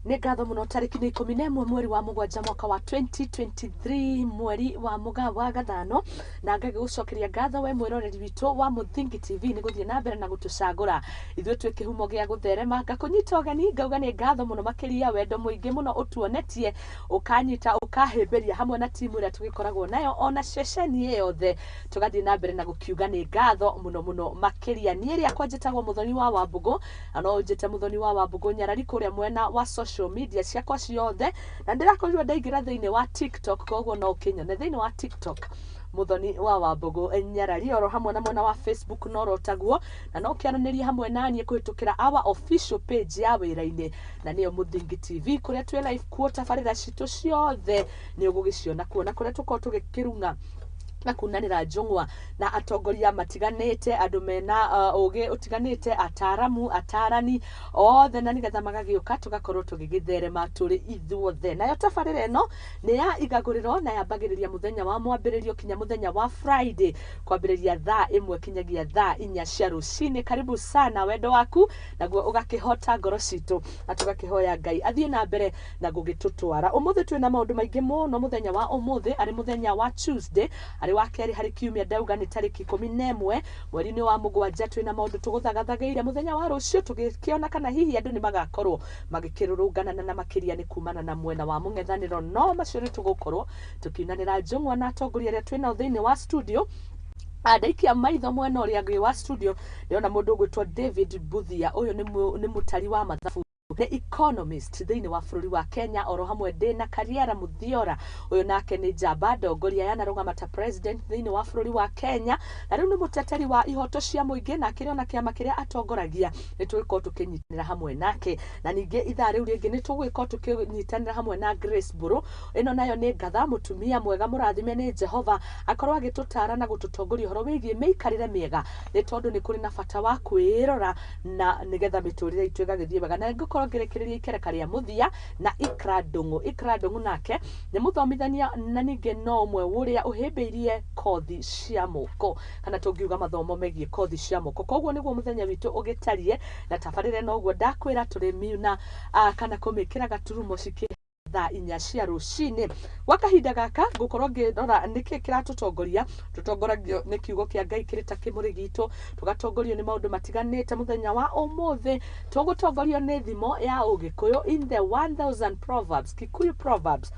Nĩ ngatho mũno tarĩki nĩ 11 mweri wa mũgwanja mwaka wa 2023 mweri wa Mũgaa wa Gathano, na ngagĩgũcokeria ngatho we mwĩroreri witũ wa Muthoni TV nĩ gũthiĩ na mbere na gũtũcagũra ithuĩ twĩ kĩhumo gĩa gũtherema, ngakũnyita ũgeni ngauga nĩ ngatho mũno makĩria wendo mũingĩ mũno ũtuonetie ũkanyita ũkahĩmbĩria hamwe na timu ĩrĩa tũgĩkoragwo nayo ona ceceni yothe tũgathiĩ na mbere na gũkiuga nĩ ngatho mũno makĩria. Niĩ rĩakwa njĩtagwo Muthoni wa Wambugu, na no njĩte Muthoni wa Wambugu nyarari kũrĩa mwena wa social media ciakwa ciothe, na ndĩrakorirwo ndaingĩra thĩinĩ wa TikTok, koguo no ũkĩnyone thĩinĩ wa TikTok Muthoni wa Wambugu nyarari, oro hamwe na mwena wa Facebook no rotaguo, na no kĩaranĩria hamwe naniĩ kũhĩtũkĩra our official page ya wĩra-inĩ, na nĩyo Muthoni TV, kũrĩa twĩ live kuo tabarĩra citũ ciothe nĩ ũgũgĩciona kuo, na kũrĩa tũkorwo tũgĩkĩrung'a na kunanĩra njũng'wa na atongoria matiganĩte, andũ mena ũgĩ ũtiganĩte, ataramu atarani othe, na nĩgetha magagĩũka tũgakorwo tũgĩgĩtherema tũrĩ ithuothe. Nayo tabarĩra ĩno nĩ ya Igaguriro na yambagĩrĩria mũthenya wa mwambĩrĩrio kinya mũthenya wa Friday, kwambĩrĩria thaa 1 kinyagia thaa 4 cia rũcinĩ. Karibu sana, wendo waku naguo ũgakĩhota ngoro citũ, na tũgakĩhoya Ngai athiĩ na mbere na gũgĩtũtwara. Ũmũthĩ twĩna maũndũ maingĩ mũno mũthenya wa ũmũthĩ, arĩ mũthenya wa Tuesday, arĩ wa kerĩ harĩ kiumia, ndauga nĩ tarĩki 11 mweri-inĩ wa mũgwanja. Twĩna maũndũ tũgũthagathagĩire mũthenya wa rũciũ, tũgĩkĩona kana hihi andũ nĩ magakorwo magĩkĩrũrũngana na makĩria nĩ kumana na mwena wa mũng'ethanĩro, no macio nĩ tũgũkorwo tũkiunanĩra njũng'wa na atongoria arĩa twĩnao thĩinĩ wa studio. Ndaikia maitho mwena ũrĩa ngĩ wa studio ndĩrona mũndũ ũgwĩtwo David Buthia. Ũyũ nĩ mũtari wa mathabu, the economist thĩinĩ wa bũrũri wa Kenya, oro hamwe ndĩna Kariara Muthiora, ũyũ nake nĩ njamba ndongoria yanarũgama ta president thĩinĩ wa bũrũri wa Kenya, na rĩu nĩ mũteteri wa ihoto cia mũingĩ, na akĩrĩ ona kĩama kĩrĩa atongoragia nĩ tũgĩkorwo tũkĩnyitanĩra hamwe nake. Na ningĩ ithaa rĩu rĩngĩ nĩ tũgĩkorwo tũkĩnyitanĩra hamwe na Grace Mburu, ĩno nayo nĩ ngatha mũtumia mwega mũrathime nĩ Jehova, akorwo agĩtũtara na gũtũtongoria ũhoro wĩgiĩ mĩikarĩre mĩega, nĩ tondũ nĩ kũrĩ na bata wa kwĩrora na nĩgetha mĩtũrĩre itũ ĩgagĩthiĩ wega. Na ngũkorwo ngĩrekereria ikereka rĩa mũthia na Ikra Ndung'u nake nĩ mũthomithania na ningĩ no ũmwe ũrĩa ũhĩmbĩirie kothi cia moko, kana tũngiuga mathomo megiĩ kothi cia moko. Koguo nĩguo mũthenya witũ ũgĩtariĩ, na tabarĩra ĩno ũguo ndakwĩra tũrĩ miuna kana kũmĩkĩra gaturumo cikĩ thaa 4 cia rũcinĩ. Gwa kahinda gaka ngũkorwo ngĩrora nĩkĩ kĩratũtongoria. Tũtongoragio nĩ kiugo kĩa Ngai kĩrĩ ta kĩmũrĩ gitũ, tũgatongorio nĩ maũndũ matiganĩte. Mũthenya wa ũmũthĩ tũgũtongorio nĩ thimo ya Ũgĩkũyũ in the 1000 Proverbs, Kikuyu Proverbs.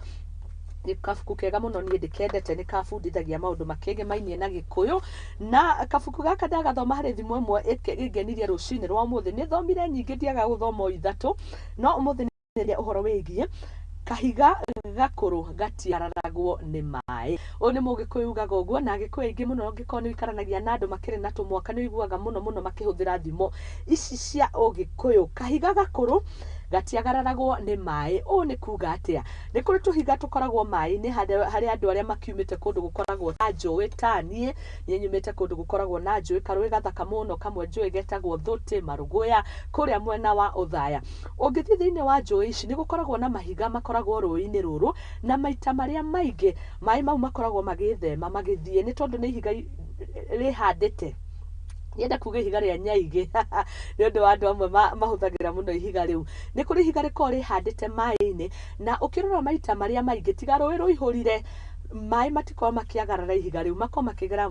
Nĩ kabuku kega mũno, niĩ ndĩkendete, nĩ kabundithagia maũndũ makĩgemainie na Gĩkũyũ, na kabuku gaka ndagathoma harĩ thimo ĩmwe ĩngenirie rũcinĩ rwa ũmũthĩ. Nĩ thomire nyingĩ, ndiaga gũthoma ithatũ, no ũmũthĩ nĩ ũhoro wĩgiĩ kahiga gakũrũ gatiararagwo nĩ maĩ. Ũyũ nĩ Mũgĩkũyũ ugaga ũguo, na Agĩkũyũ aingĩ mũno ũngĩkorwo nĩ ũikaranagia na andũ makĩrĩ na tũmwaka nĩ ũiguaga mũno makĩhũthĩra thimo ici cia Ũgĩkũyũ. Kahiga gakũrũ gatiagararagwo nĩ maĩ. Ũũ nĩ kuga atĩa? Nĩ kũrĩ tũhiga tũkoragwo maĩ-inĩ harĩ andũ arĩa makiumĩte kũndũ gũkoragwo na njũĩ ta niĩ nyumĩte kũndũ gũkoragwo na njũĩ, karũĩ gathaka mũno kamwe njũĩ getagwo Thũtĩ, Marũgũya, kũrĩa mwena wa Ũthaya. Ũngĩthiĩ thĩinĩ wa njũĩ ici nĩ gũkoragwo na mahiga makoragwo rũĩ-inĩ rũrũ, na maita marĩa maingĩ maĩ mau makoragwo magĩthema magĩthiĩ, nĩ tondũ nĩ ihiga rĩhandĩte, yenda kuga ihiga rĩa Nyaigĩ nĩ ũndũ wa andũ amwe mahũthagĩra mũno ihiga rĩu. Nĩ kũrĩ ihiga rĩkoragwo rĩhandĩte maĩ-inĩ, na ũkĩrora maita marĩa maingĩ tiga rũĩ rũihũrire, maĩ matikorwo makĩagarara ihiga rĩu, makorwo makĩgera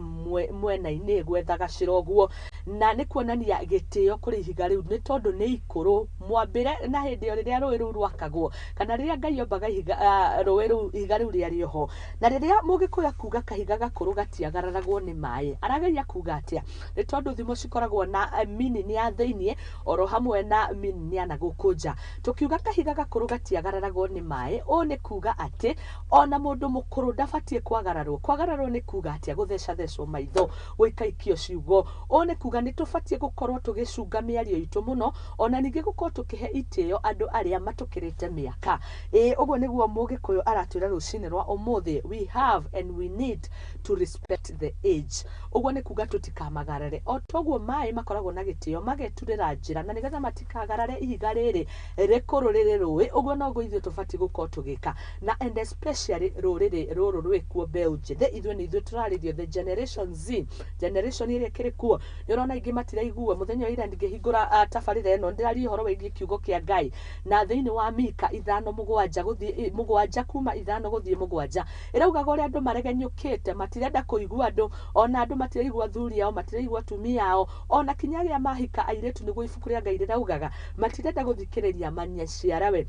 mwena-inĩ gwetha gacĩra ũguo, na nĩ kuonania gĩtĩo kũrĩ ihiga rĩu, nĩ tondũ nĩ ikũrũ mwambĩre na hĩndĩ ĩyo rĩrĩa rũĩ rũu rwakagwo, kana rĩrĩa Ngai ombaga rũĩ rũu ihiga rĩu rĩarĩ ho. Na rĩrĩa Mũgĩkũyũ akuga kahiga gakũrũ gatiagararagwo nĩ maĩ, arageria kuga atĩa? Nĩ tondũ thimo cikoragwo na meaning ya thĩiniĩ oro hamwe na meaning ya na gũkũ nja. Tũkiuga kahiga gakũrũ gatiagararagwo nĩ maĩ, ũũ nĩ kuga atĩ ona mũndũ mũkũrũ ndabatiĩ kwagararwo. Kwagararwo nĩ kuga atĩa? Gũthecathecwo maitho, gũikaikio ciugo. Ũũ nĩ kuga nĩ tũbatiĩ gũkorwo tũgĩcunga mĩario itũ mũno, ona ningĩ gũkorwo tũkĩhe itĩo andũ arĩa matũkĩrĩte mĩaka. Ũguo nĩguo Mũgĩkũyũ aratwĩra rũcinĩ rwa ũmũthĩ, we have and we need to respect the age. Ũguo nĩ kuga tũtikamagarare, o toguo maĩ makoragwo na gĩtĩo, mageturĩra njĩra, na nĩgetha matikagarare ihiga rĩrĩ rĩkũrũ rĩrĩ rũĩ. Ũguo noguo ithuĩ tũbatiĩ gũkorwo tũgĩka, na and especially rũrĩrĩ rũrũ rũrũ rwĩkuo mbeũ njĩthĩ ithuĩ nĩ ithuĩ tũrarĩrio the generation Z generation ĩrĩa kĩrĩ kuo nĩ ũrona ingĩ matiraigua mũthenya wa ira ndingĩhingũra tabarĩra ĩno ndĩraria ũhoro wĩgiĩ kiugo kĩa Ngai na thĩinĩ wa Mika 5:7 gũthiĩ 7 kuma 5 gũthiĩ 7 ĩraugaga ũrĩa andũ maregenyũkĩte matirenda kũigua andũ ona andũ matiraigua athuri ao matiraigua atumia ao ona kinya arĩa mahika airĩtu nĩguo ibuku rĩa Ngai rĩraugaga matirenda gũthikĩrĩria manyeciarawe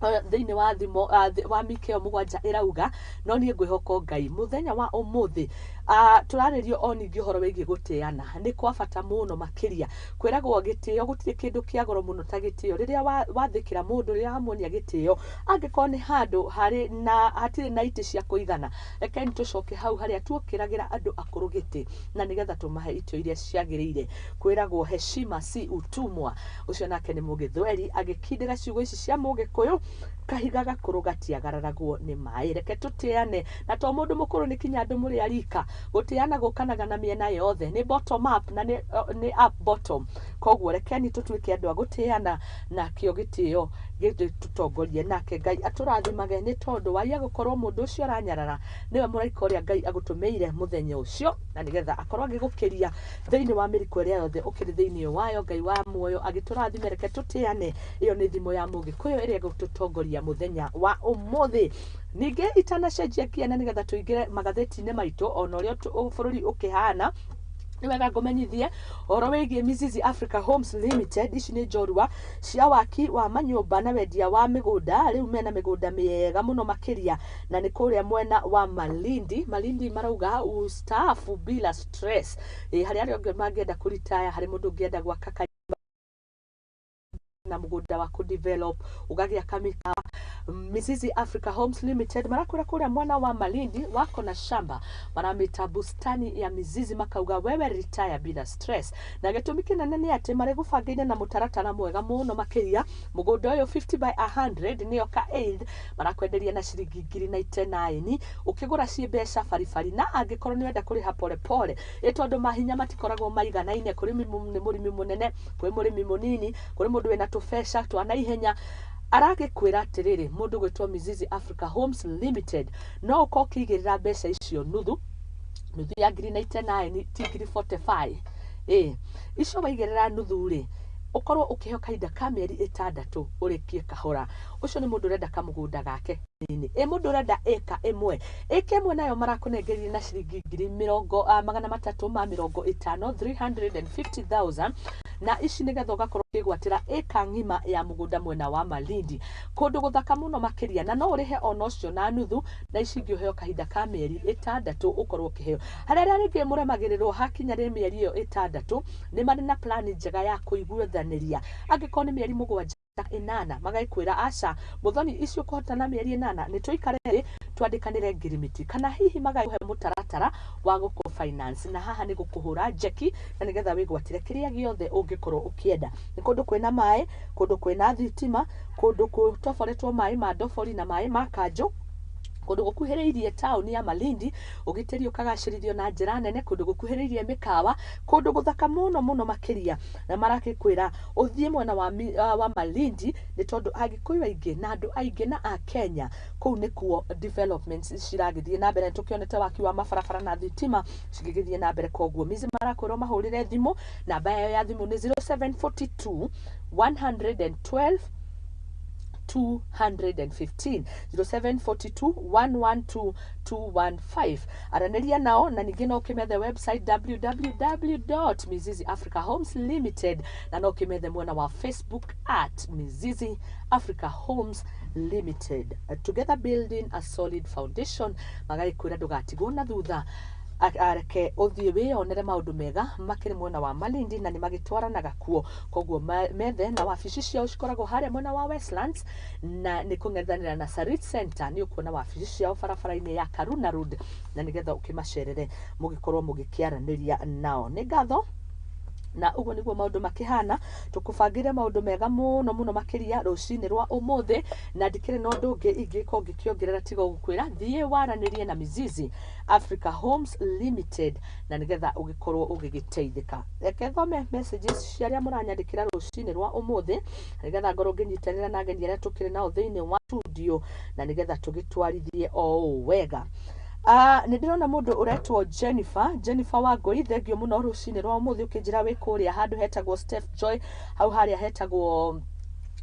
thĩinĩ wa thimo wa Mika 7 ĩrauga no niĩ ngwĩhoka Ngai mũthenya wa ũmũthĩ tũrarĩrio o ningĩ ũhoro wĩgiĩ gũtĩana nĩ kwa bata mũno makĩria kwĩragwo gĩtĩo gũtirĩ kĩndũ kĩa goro mũno ta gĩtĩo rĩrĩa wathĩkĩra mũndũ rĩrĩa wamuonia gĩtĩo angĩkorwo nĩ handũ hatirĩ na itĩ cia kũigana reke nĩtũcoke hau harĩa tuokĩragĩra andũ akũrũ gĩtĩ na nĩgetha tũmahe itio iria ciagĩrĩire kwĩragwo heshima si utumwa ũcio nake nĩ mũgĩthweri agĩkindĩra ciugo ici cia mũgĩkũyũ kahiga gakũrũ gatiagararagwo nĩ maĩ reke tũtĩane na to mũndũ mũkũrũ nĩ kinya andũ mũrĩ arika gũtĩana gũkanaga na mĩena yothe nĩ bottom up na nĩ up bottom koguo rekeni tũtuĩke andũ a gũtĩana na kĩo gĩtĩo gĩtũtongorie nake Ngai atũrathimage nĩ tondũ waiya gũkorwo mũndũ ũcio aranyarara nĩwe mũraika ũrĩa Ngai agũtũmĩire mũthenya ũcio na nĩgetha akorwo agĩgũkĩria thĩinĩ wa mĩriko ĩrĩa yothe ũkĩrĩ thĩinĩ wayo Ngai wa muoyo agĩtũrathime reke tũtĩane ĩyo nĩ thimo ya mũgĩkũyũ ĩrĩa gũtũtongoria mũthenya wa ũmũthĩ ningĩ itanacenjia kiana nĩgetha tũingĩre magathĩti-inĩ maitũ ona ũrĩa bũrũri ũkĩhana nĩ wega ngũmenyithie ũhoro wĩgiĩ Mizizi Africa Homes Limited ici nĩ njorua cia waki wa manyũmba na wendia wa mĩgũnda rĩu mena mĩgũnda mĩega mũno makĩria na nĩ kũrĩa mwena wa Malindi marauga ustaafu bila stress harĩ arĩa angĩ mangĩenda kũritaya harĩ mũndũ ũngĩenda gwaka na mũgũnda wa kũdevelop ũgagĩa kamĩka Mizizi Africa Homes Limited marakwĩra kũrĩa mwena wa Malindi wako na shamba maramĩta bustani ya Mizizi makauga wewe retire bila stress na gĩtũmi kĩnene nĩ atĩ marĩ gũbangĩire na mũtaratara mwega mũno makĩria mũgũnda ũyũ 50/100 nĩyo ka aid marakwenderia na ciringi 9,000 ũkĩgũra ci mbeca baribari na angĩkorwo nĩ wenda kũrĩha pole tondũ mahinya matikoragwo maiganaine kũrĩ mũrĩmi mũnene kũrĩ mũrĩmi mũnini kũrĩ mũndũ wĩna tũbeca twa naihenya aragĩkwĩra atĩrĩrĩ mũndũ gwĩtwo Mizizi Africa Homes Limited no ũkorwo ũkĩigĩrĩra mbeca icio nuthu ya 9,000 ti 45 icio waigĩrĩra nuthu rĩ ukorwo ukiheo kahinda ka mĩeri 6 ũrĩkie kahora ucio ni mundu urenda kamugunda gake nini mundu urenda eka ĩmwe nayo marakũnengeria na ciringi 350,000 350,000 na ici nigetha ugakorwo ukigwatira eka ngima ya mugunda mwena wa Malindi kundu guthaka muno makiria na no urihe ono cio na nuthu na ici ngĩheo kahinda ka mĩeri 6 ukorwo ukiheo harĩa rĩngĩ mũremagĩrĩrwo hakinya rĩ mĩeri iyo 6 ni marĩ na plan njega ya kũiguithaniria angĩkorwo nĩ mĩeri 7-8 magaikwĩra aca Muthoni icio kũhotana mĩeri 8 nĩ tũikare twandĩkanĩre ngirimiti kana hihi magaihe mũtaratara wa gũkũ finance na haha nĩ gũkũhũra jeki na nĩgetha wĩgwatire kĩrĩa gĩothe ũngĩkorwo ũkĩenda nĩ kũndũ kwĩna maĩ kũndũ kwĩna thitima kũndũ gũtoboretwo maĩ ma ndobori na maĩ ma kanjũ kundu gukuhĩrĩirie town ya Malindi ugitĩri ukagacĩrithio na njĩra nene kundu gukuhĩrĩirie mĩkawa kundu guthaka muno makiria na marakikwĩra uthie mwena wa Malindi ni tondu agikuyu aingĩ na andu aingĩ na a Kenya kuu nikuo developments ciragithie na mbere tukionete waki wa mabarabara na thitima cigigithie na mbere koguo mizi marakwĩrwo mahũrĩre thimũ namba yao ya thimũ ni 0742 112 215 0742 112 215 aranĩria nao na ningĩ no ũkĩmethe website www.miziziafricahomesLimited na no ũkĩmethe mwena wa Facebook @Mizizi Africa Homes Limited together building a solid foundation magaikwĩra ndũgatigwo na thutha areke uthie wĩonere maũndũ mega makĩrĩ mwena wa Malindi na nĩ magĩtwaranaga kuo koguo methe na wabici ciao cikoragwo harĩa mwena wa Westlands na nĩ kũng'ethanĩra na Sarit Center nĩ ũkuona wabici ciao barabara-inĩ ya Karuna Road na nĩgetha ũkĩmacerere mũgĩkorwo mũgĩkĩaranĩria nao nĩ ngatho na ugo niguo maundu makihana tukubangire maundu mega muno muno makiria rucini rwa umuthi na ndikire no ndungi ingiko ngikiongerera tigo gukwira thie waranirie na Mizizi Africa Homes Limited na nigetha ugikorwo ugigiteithika. Reke thome messages ciaria muranyandikira rucini rwa umuthi nigetha ngorwo nginyitanira na ageni aria tukire nao thiini wa studio na nigetha tugitwarithie o wega. Nidirona mundu uretwo Jennifer Wangui, thengio muno rucini rwa umuthi ukinjira wi kuria handu hetagwo Steph Joy, hau haria hetagwo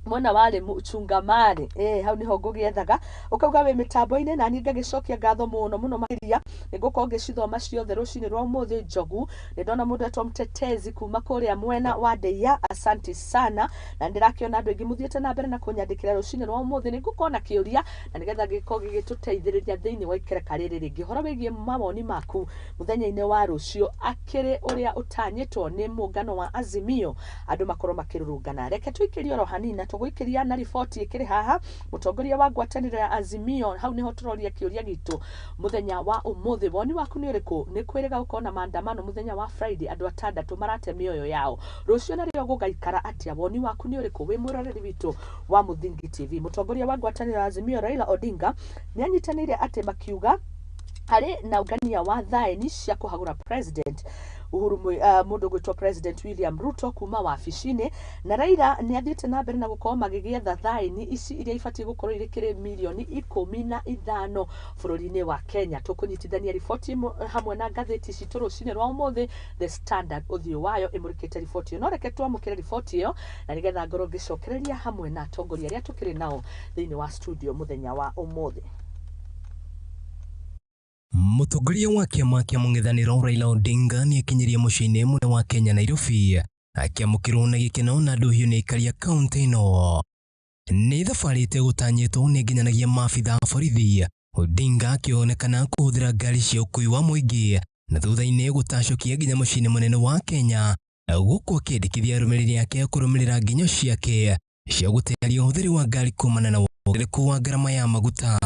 mwana wale Chungamare hau niho ngugiethaga ukauga we mitambo-ini na ni ngagicokia ngatho muno makiria nigukorwo ngicithoma ciothe rucini rwa umuthi. Njogu ndona mundu etwo Mtetezi kuma kuria mwena wa Ndeia, asanti sana na ndirakiona andu aingi muthiete na mbere na kunyandikira rucini rwa umuthi nigukorwo na kiuria na nigetha gikorwo gigituteithiriria thiini wa ikereka riri ringi horo wigie mawoni maku muthenya-ini wa rucio akiri uria utanyitwo ni muungano wa Azimio andu makorwo makirurungana. Reke tuikirie ro hanini tuguikiria na riboti ikiri haha. Mutongoria wa ngwataniro ya Azimio hau niho turoria kiuria gitu muthenya wa umuthi, woni waku ni uriku? Ni kwiriga gukorwo na maandamano muthenya wa Friday, andu atandatu marate mioyo yao rucio na rio gugaikara atia? Woni waku ni uriku wi mwiroreri witu wa Muthingi TV? Mutongoria wa ngwataniro ya Azimio Raila Odinga ni anyitanire ati makiuga hari na ugania wa thaini cia kuhagura president mundu gwitwo President William Ruto kuma wabici-ini, na Raila ni athiite na mbere na gukorwo magigietha thaini ici iria ibatie gukorwo irikire milioni 15 bururi-ini wa Kenya. Tukunyitithania riboti hamwe na ngatheti citu rucini rwa umuthi The Standard, uthio wayo imurikite riboti no reke twamukire riboti iyo na nigetha ngorwo ngicokereria hamwe na atongoria aria tukiri nao thiini wa studio muthenya wa umuthi. Mutongoria wa kiama kia mung'ethaniro Raila Odinga ni akinyirie muciini mune wa Kenya Nairobi akiamukirwo na gikeno na nduhiu ni ikaria kaunti ino. Ni thabarite gutanyitwo ni nginyanagia maabitha borithi, Odinga akionekana kuhuthira ngari cia ukui wa muingi na thutha-ini gutacokia nginya muciini munene wa Kenya guku akendikithia arumiriri ake kurumirira nginyo ciake cia gutearia uhuthiri wa ngari kumana na wongereku wa ngarama ya maguta.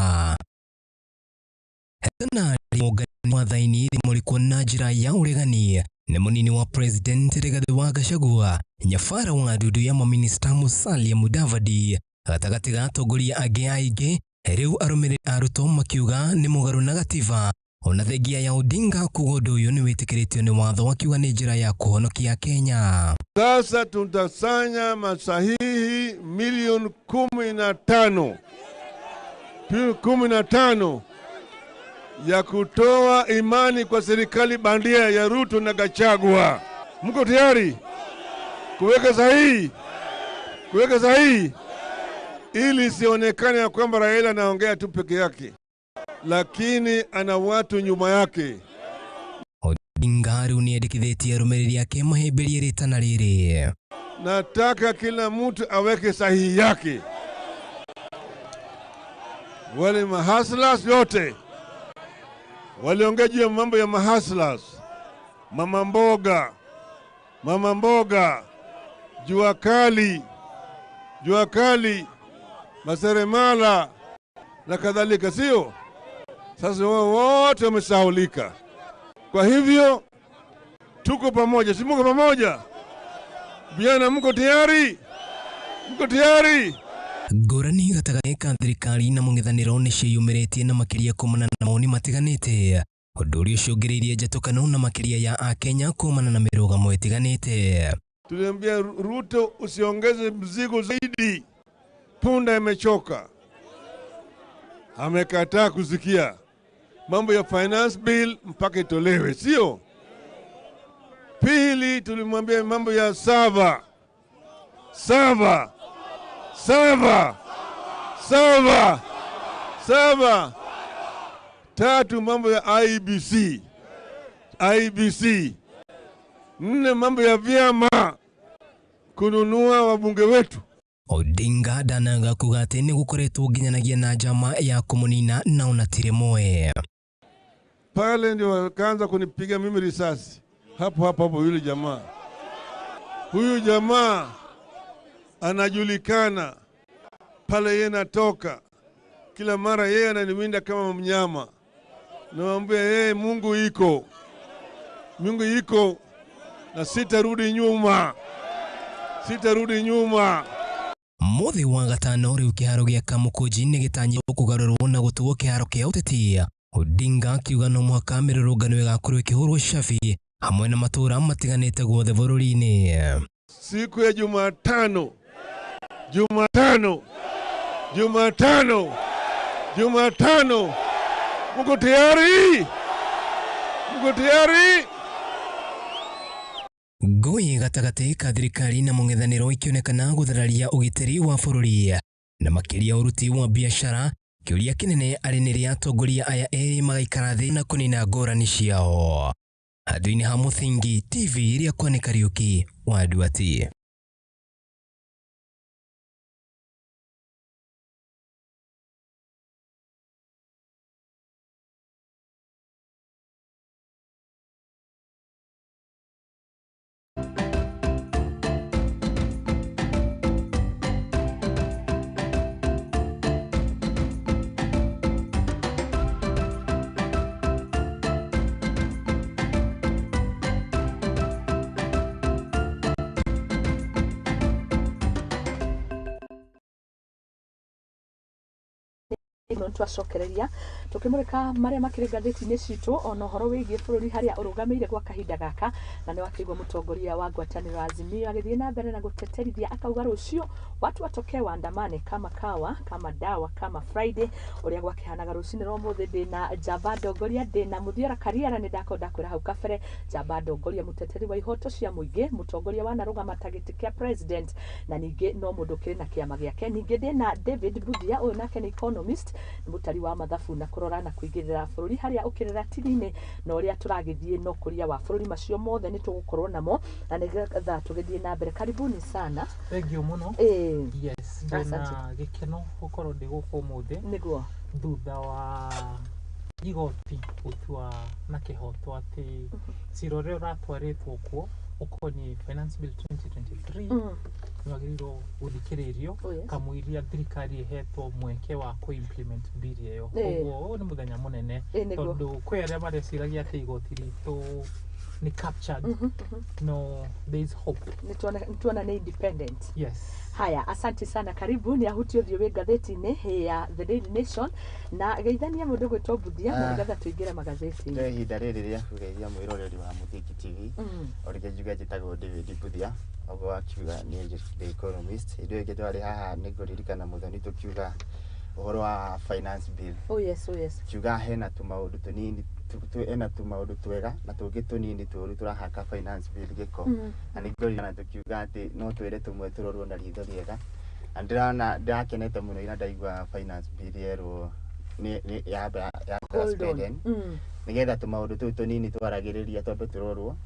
Hetana muungano wa thaini rimurikwo na njira ya uregani ni munini wa President Rigathi wa Gachagua, nyabara wa ndudu ya maminista Musalia Mudavadi gatagati ga atongoria angi aingi. Riu arumiriri aruto makiuga ni mugaru na gatiba ona thengia ya Odinga kuga undu uyu ni witikiritio ni watho wakiuga ni njira ya kuhonokia Kenya. Sasa tutasanya masahihi milioni 15 ya kutoa imani kwa serikali bandia ya Ruto na Gachagua. Mko tayari kuweka sahihi? Kuweka sahihi ili sionekane ya kwamba Raila anaongea tu peke yake, lakini ana watu nyuma yake. Odinga ni edikithitie arumiriri yake mahemberie ritana riri. Nataka kila mtu aweke sahihi yake. Wale mahaslas yote waliongea juu ya mambo ya mahaslas, mama mboga, jua kali, maseremala na kadhalika, sio? Sasa wote wamesahulika. Kwa hivyo tuko pamoja, si mko pamoja? Vijana mko tayari? Mko tayari? Ngurani gatagati ka thirikari na mung'ethaniro ni ciyumiritie na makiria kumana na maoni matiganite, undu uria ucungiriirie njatukano na makiria ya Akenya kumana na mirugamo itiganite. Tuliambia Ruto usiongeze mzigo zaidi, punda imechoka. Amekataa kusikia. Mambo ya finance bill mpaka itolewe, sio? Pili tulimwambia mambo ya sava. Tatu mambo ya IBC. Nne mambo ya vyama kununua wabunge wetu. Odinga danaga kugate ni gukoretwo nginyanagia na njama ya kumunina na unatire moe. Pale ndio wakaanza kunipiga mimi risasi. Hapo yule jamaa. Huyu jamaa anajulikana pale yeye natoka. Kila mara yeye ananiwinda kama mnyama. Naambia yeye Mungu iko. na sitarudi nyuma. Sitarudi nyuma. Muthi wa gatano riu kiharo gia Kamukunji ni gitanyi kugarurwo na gutuo kiharo kia uteti. Odinga akiuga no mwaka mirurungano igakorwo ikihurwo shafi hamwe na matura matiganite guothe bururi-ini. Siku ya Jumatano. Mko tayari? Mko tayari? Ngui gatagati ka thirikari na mung'ethaniro ikionekana guthararia ugitiri wa bururi na makiria uruti wa biashara. Kiuria kinene ari ni ria atongoria aya eri magaikara thi na kunina ngurani ciao. Handũ-inĩ ha Mũthingi TV iria kwani Kariuki wa Duati. Twacokereria tukimurika maria makiri ngatheti-ini citu ona horo wigie bururi haria urugamire gwa kahinda gaka na ni wakigwa mutongoria wa ngwataniro Azimio agithie na mbere na guteterithia akauga rucio watu watoke waandamane kama kawa kama dawa kama Friday uria gwakihanaga rucini ro muthi ndina Jamba Ndongoria ndina Muthiora Kariara ni ndakonda kwira hau kabere. Jamba Ndongoria muteteri wa ihoto cia muingi mutongoria wa narugama tagiti kia president na ningi no mundu kiri na kiama giake. Ningi ndina David Budia uyu nake ni economist mutari wa mathabu na kurora na kuigirira bururi haria ukirira tini-ini na uria turagithie no kuria wa bururi macio mothe ni tugukorwo namo na nigetha tugithie na mbere. Karibuni sana. Thank you muno. Yes, ndina gikeno gukorwo ndi guku muthi niguo thutha wa igoti gutua na kihoto ati cirore uratwaritwo kuo ukoni finance bill 2023 Igaguriro uthikiririo kamwiria thirikari ihetwo mweke wa ku-implement bill iyo. Koguo ni muthenya munene tondu kwi aria mareciragia ati igoti ritu ni captured. No, there is hope. Nituona ni independent. Yes. Haya, asante sana. Karibu ni ahuti uthio wi ngatheti-ini ya The Daily Nation na geithania mundu gwitwo Budia na nigetha tuingire magatheti-ini. Ndio ihinda riri ria kugeithia mwiroreri wa Muthiki TV. Orige juga njitagwo David Budia. Ogo akiuga ni The Economist. Ndio ingi twari haha ni nguririkana Muthoni tukiuga uhoro wa finance bill. Oh yes. Kiuga hena tumaundu tunini ena tumaundu twega na tungi tunini turu turahaka finance bill giko. Na ni nguririkana tukiuga ati no twire tumwe turorwo na ritho riega. Andirana ndakenete muno ina ndaigua finance bill yero ni ya spending. Nigetha tumaundu tu tunini twaragiriria twambe turorwo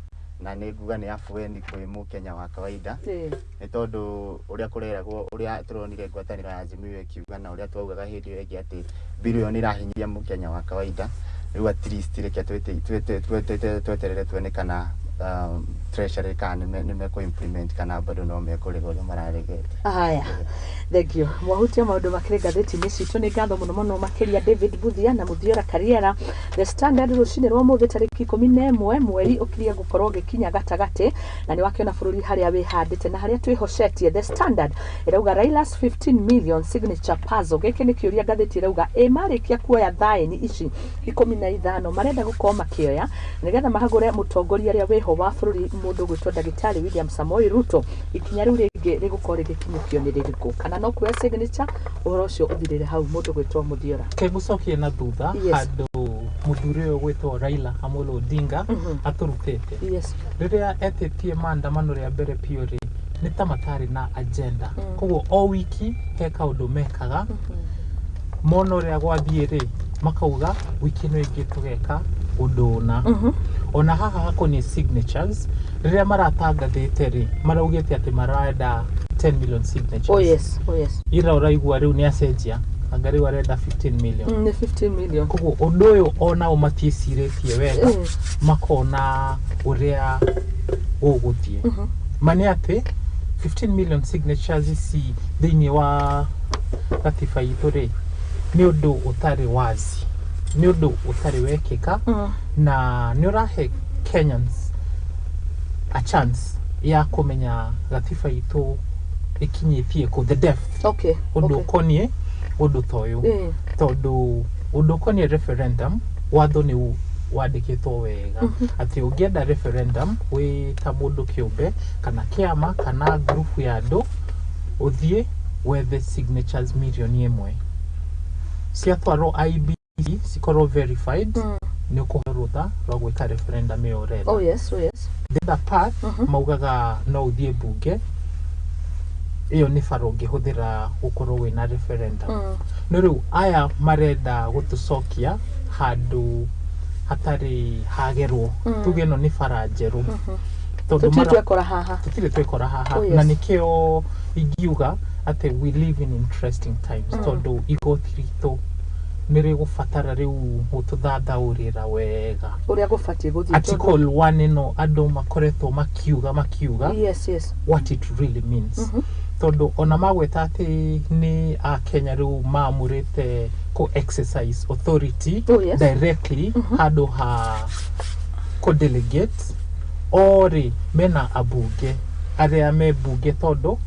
na niguga ni afueni kwi Mukenya wa kawaida. Ni tondu uria kureragwo uria turonire ngwataniro ya Azimio ikiuga na uria twaugaga hindi iyo ingi ati bilioni irahinyia Mukenya wa kawaida. Riu at least reke tweterere tuone kana treasury kana nime ko implement kana bado no mekorego ria mararegete. Haya, thank you. Mwahutia maundu makiri ngatheti-ini citu ni ngatho muno makiria David Budia na Muthiora Kariara. The Standard rucini rwa muthi tariki 11 mweri ukiria gukorwo gikinya gatagati na ni wakiona bururi haria wihandite na haria twihocetie. The Standard irauga Raila's 15 million signature puzzle giki ni kiuria ngatheti irauga marikia kuoya thaini ici 15 marenda gukorwo makioya nigetha mahagure mutongoria aria wiho wa bururi mundu gwitwo Ndagitari William Samoei Ruto. Ikinya riu ringi rigukorwo rigikinyukio ni ririku kana no kuoya signature uhoro ucio uthirire hau mundu gwitwo Muthiora kegucokie na thutha handu muthuri uyu gwitwo Raila Amolo Odinga aturutete. Riria etetie maandamano ria mbere piori ni tamatari na agenda. Koguo o wiki he kaundu mekaga mono ria gwathiire makauga wiki no ingi tugeka undu na ona haha hako ni signatures riria maratangathite ri maraugite ati marenda 10 million signatures. Oh yes. Ira uraigua riu ni acenjia angari warenda 15 million. Ni 15 million. Koguo undu uyu ona umaticiretie wega makona uria uguthie. Mani ati 15 million signatures ici thiini wa katiba itu ri ni undu utari wazi, ni undu utari wekika na ni urahe Kenyans a chance ya kumenya gatiba itu ikinyithie ku the depth undu konie undu toyo tondu undu konie referendum watho ni wandikitwo wega ati ungienda referendum we ta mundu kiumbe kana kiama kana group ya andu uthie with the signatures million imwe ciatwaro IBC cikorwo verified ni ukuhurutha rwa gwika referendum iyo reda. Yes. The other part maugaga no uthie bunge iyo ni faro ngihuthira gukorwo wina referendum. No riu aya marenda gutucokia handu hatari hagerwo tuge no ni fara njeru tutire twekora haha na nikio igiuga ati we live in interesting times tondu igoti rito nire gufatara riu gututhathaurira wega uria gufatie guthie article 1 no andu makoretwo makiuga yes what it really means tondu ona magweta ati ni a Kenya riu maamurite ko exercise authority directly hado ha ko delegate ori mena abunge aria me bunge tondu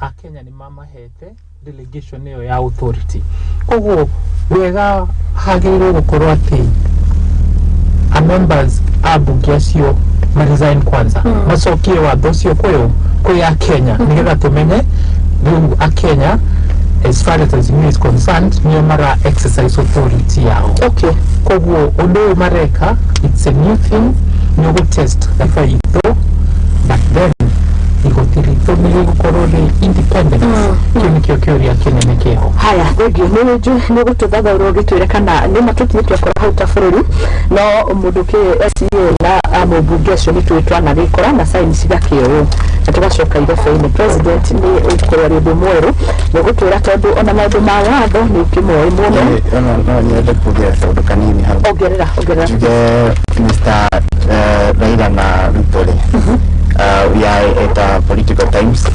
a Kenya ni mamahete delegation iyo ya authority koguo wega hagirwo gukorwo ati a members abunge acio ma resign kwanza macokie watho cio kuya Kenya nigetha tumenye riu a Kenya as far as me is concerned niyo mara exercise authority yao koguo undu mareka it's a new thing no go test the fight but then igotiri to ni gukorwo ni independence kinikio kioria kinene kiho haya thegio ni gututhathaura gitwire kana ni matukinyitwe kwa hauta bururi no mundu ki SEA na amubunge acio ni twitwa na gikora na sign cigakio tugacoka irebe-ini president ni ukorwo ri undu mweru ni gutwira tondu ona maundu ma watho ni kimwe muno no nyende kugira tondu kanini hau ongerera Mr. Raila na Ruto we are at political times.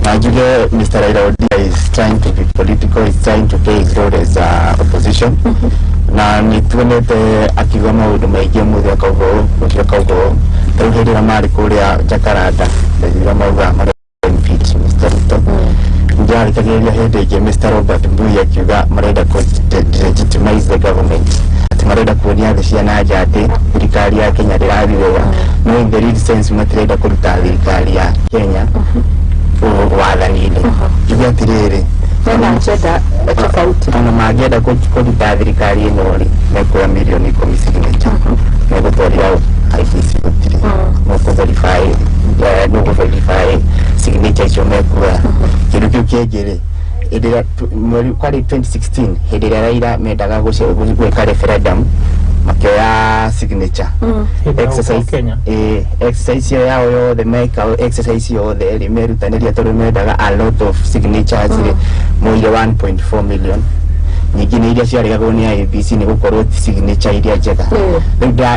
Najuge Mr. Raila Odinga is trying to be political, is trying to play his role as opposition. Na nituonete akiuga maundu maingi muthia kaugo muthia kaugo tauhirira mari kuria Jakarta ndagira mauga mari impeach Mr. Ruto njari kageria hindi ingi Mr. Robert Mbui akiuga marenda ku legitimize the government marenda kuonia thĩ cia na nja atĩ thirikari ya Kenya ndĩrathiĩ wega no in the real sense matirenda kũruta thirikari ya Kenya wathani-inĩ njuge atĩrĩrĩ ona mangĩenda kũruta thirikari ĩno rĩ mekuoya mirioni 10 signature megũtwarĩra IBC gũtirĩ no kũ-verify signature icio mekuoya kĩndũ kĩu kĩngĩ rĩ kwari 2016 hindi ria Raila mendaga gwika referendum makioya signature exercise yao yothe meka exercise yothe ri merutaniria tondu mendaga a lot of signatures moire 1.4 million nyingi ni iria ciarigagwo ni IBC ni gukorwo signature iria njega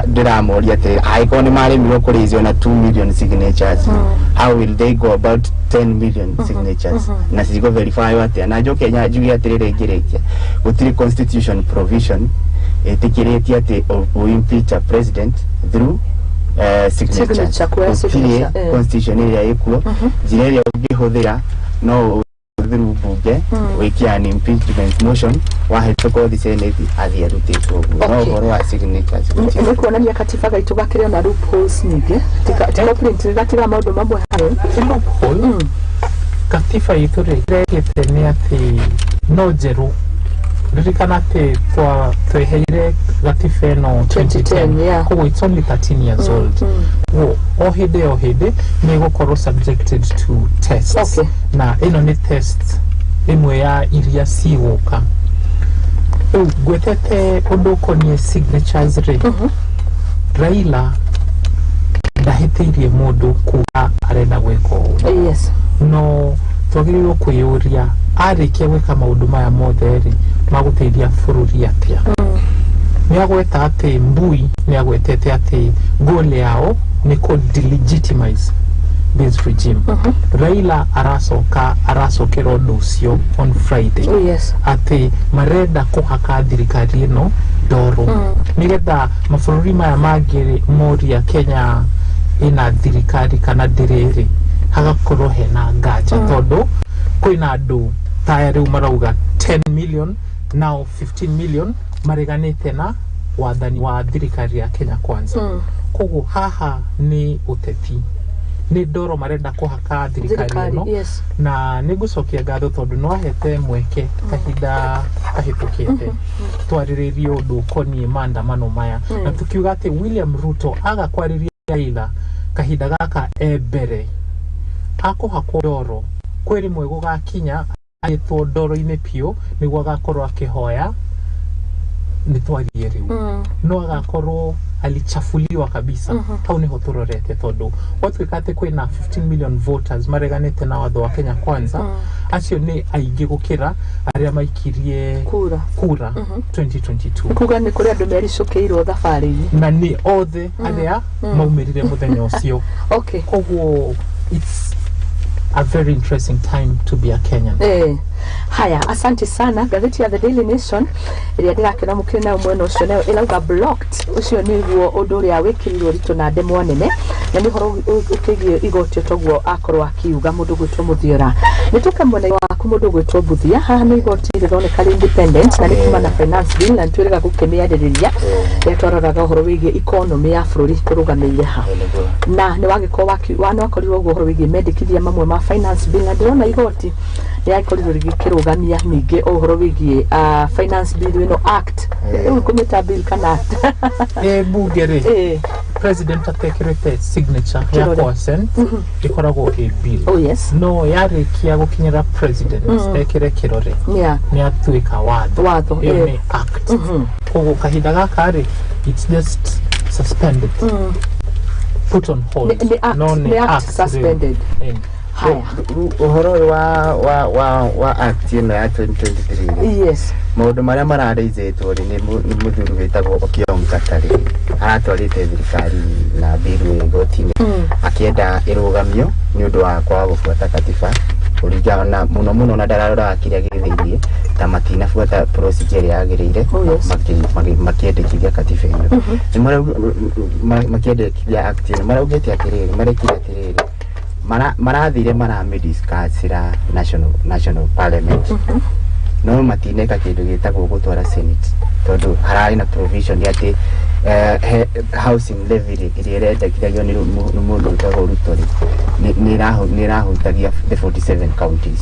ndiramoria atiri aiko ni maremirwo kuriizio na 2 million signatures how will they go about 10 million signatures na cigo verify atia na njo Kenya njugi atirire ngirikia gutiri constitution provision etikireti ati impeach a president through signature constitution iria ikuo njira iria ungihuthira no through bunge wikia an impeachment motion wahetoka the Senate athia rutitwo no horo wa signatures ni kuonania katiba gaitu gakirio na loopholes nyingi tika print gatiga maundu mamwe hayo loophole katiba itu regete ni ati no jeru ririkana ati tweheire gatiba ino 2010 koguo it's only 13 years old o hinde ni gukorwo subjected to tests na ino ni test imwe ya iria ciguka gwetete undu konie signatures ri Raila ndahitirie mundu kuga arenda gweka no twagiriirwo kwiyuria arikia gwika maundu maya mothe ri maguteithia bururi atia ni agweta ati Mbui ni agwetete ati goal yao ni ko delegitimize this regime Raila aracokera undu ucio on Friday ati marenda kuhaka thirikari ino ndoro nigetha mabururi maya mangiri moria Kenya ina thirikari kana ndiriri hagakorwo hena nganja tondu kwina andu tayari marauga 10 million now 15 million mareganite na wathani wa thirikari ya Kenya Kwanza. Koguo haha ni uteti, ni ndoro marenda kuhaka thirikari no, na nigucokia ngatho tondu no ahete mweke kahinda kahitukite twariririo undu konie maandamano maya na tukiuga ati William Ruto aga kwariria ila kahinda gaka mbere akuhakwo ndoro kweri mwe gugakinya agitwo ndoro-ini pio niguo agakorwo akihoya nitwarie riu no agakorwo alichafuliwa kabisa hau niho turorete tondu watwikate kwina 15 million voters mareganete na watho wa Kenya Kwanza acio ni aingi gukira aria maikirie kura 2022 kuga ni kuri andu mericokeirwo thabari-ini na ni othe aria maumirire muthenya ucio. Okay, koguo it's a very interesting time to be a Kenyan. Haya, asante sana. Gazeti ya The Daily Nation iria ndirakira mukire nayo mwena ucio nayo ilauga blocked ucio niguo undu uria wikirirwo rito na ndemo nene na ni horo ukigie igoti toguo akorwo akiuga mundu gwitwo Muthiora nituka mwena waku mundu gwitwo Buthia haha ni igoti rironeka independent na ni kuma na finance bill na twirega gukimiaririria yatwaraga uhoro wigie economy ya bururi kurugamire ha na ni wagiko wakorirwo uhoro wigie mendekithia mamwe ma finance bill na ndirona igoti yakorirwo rigikirugamia ningi uhoro wigie finance bill ino act kumita bill kana act bugere president atekirete signature ya consent ikoragwo bill. Oh yes, no yarikia gukinyira president ekire kirore ni atuika watho ni act koguo kahinda gaka ri it's just suspended put on hold the act suspended. Haya, uhoro wa act ino ya 2023 yes, maundu maria marareizetwo ni muthuru witagwo Okiya Mukatari aratwarite thirikari na bill igoti-ini akienda irugamio ni undu wa kwa gubuata katiba uringana na muno na ndararora kiria githirie ta matina buata procedure yagirire makiendekithia katiba ino ni makiendekithia act ino maraugite atiriri marekire atiriri marathire discussira national parliament no matineka kindu gitagwo gutwara senate tondu harari na provision ati housing levy iria irendekithagio ni mundu utagwo Ruto ni rahutagia the 47 counties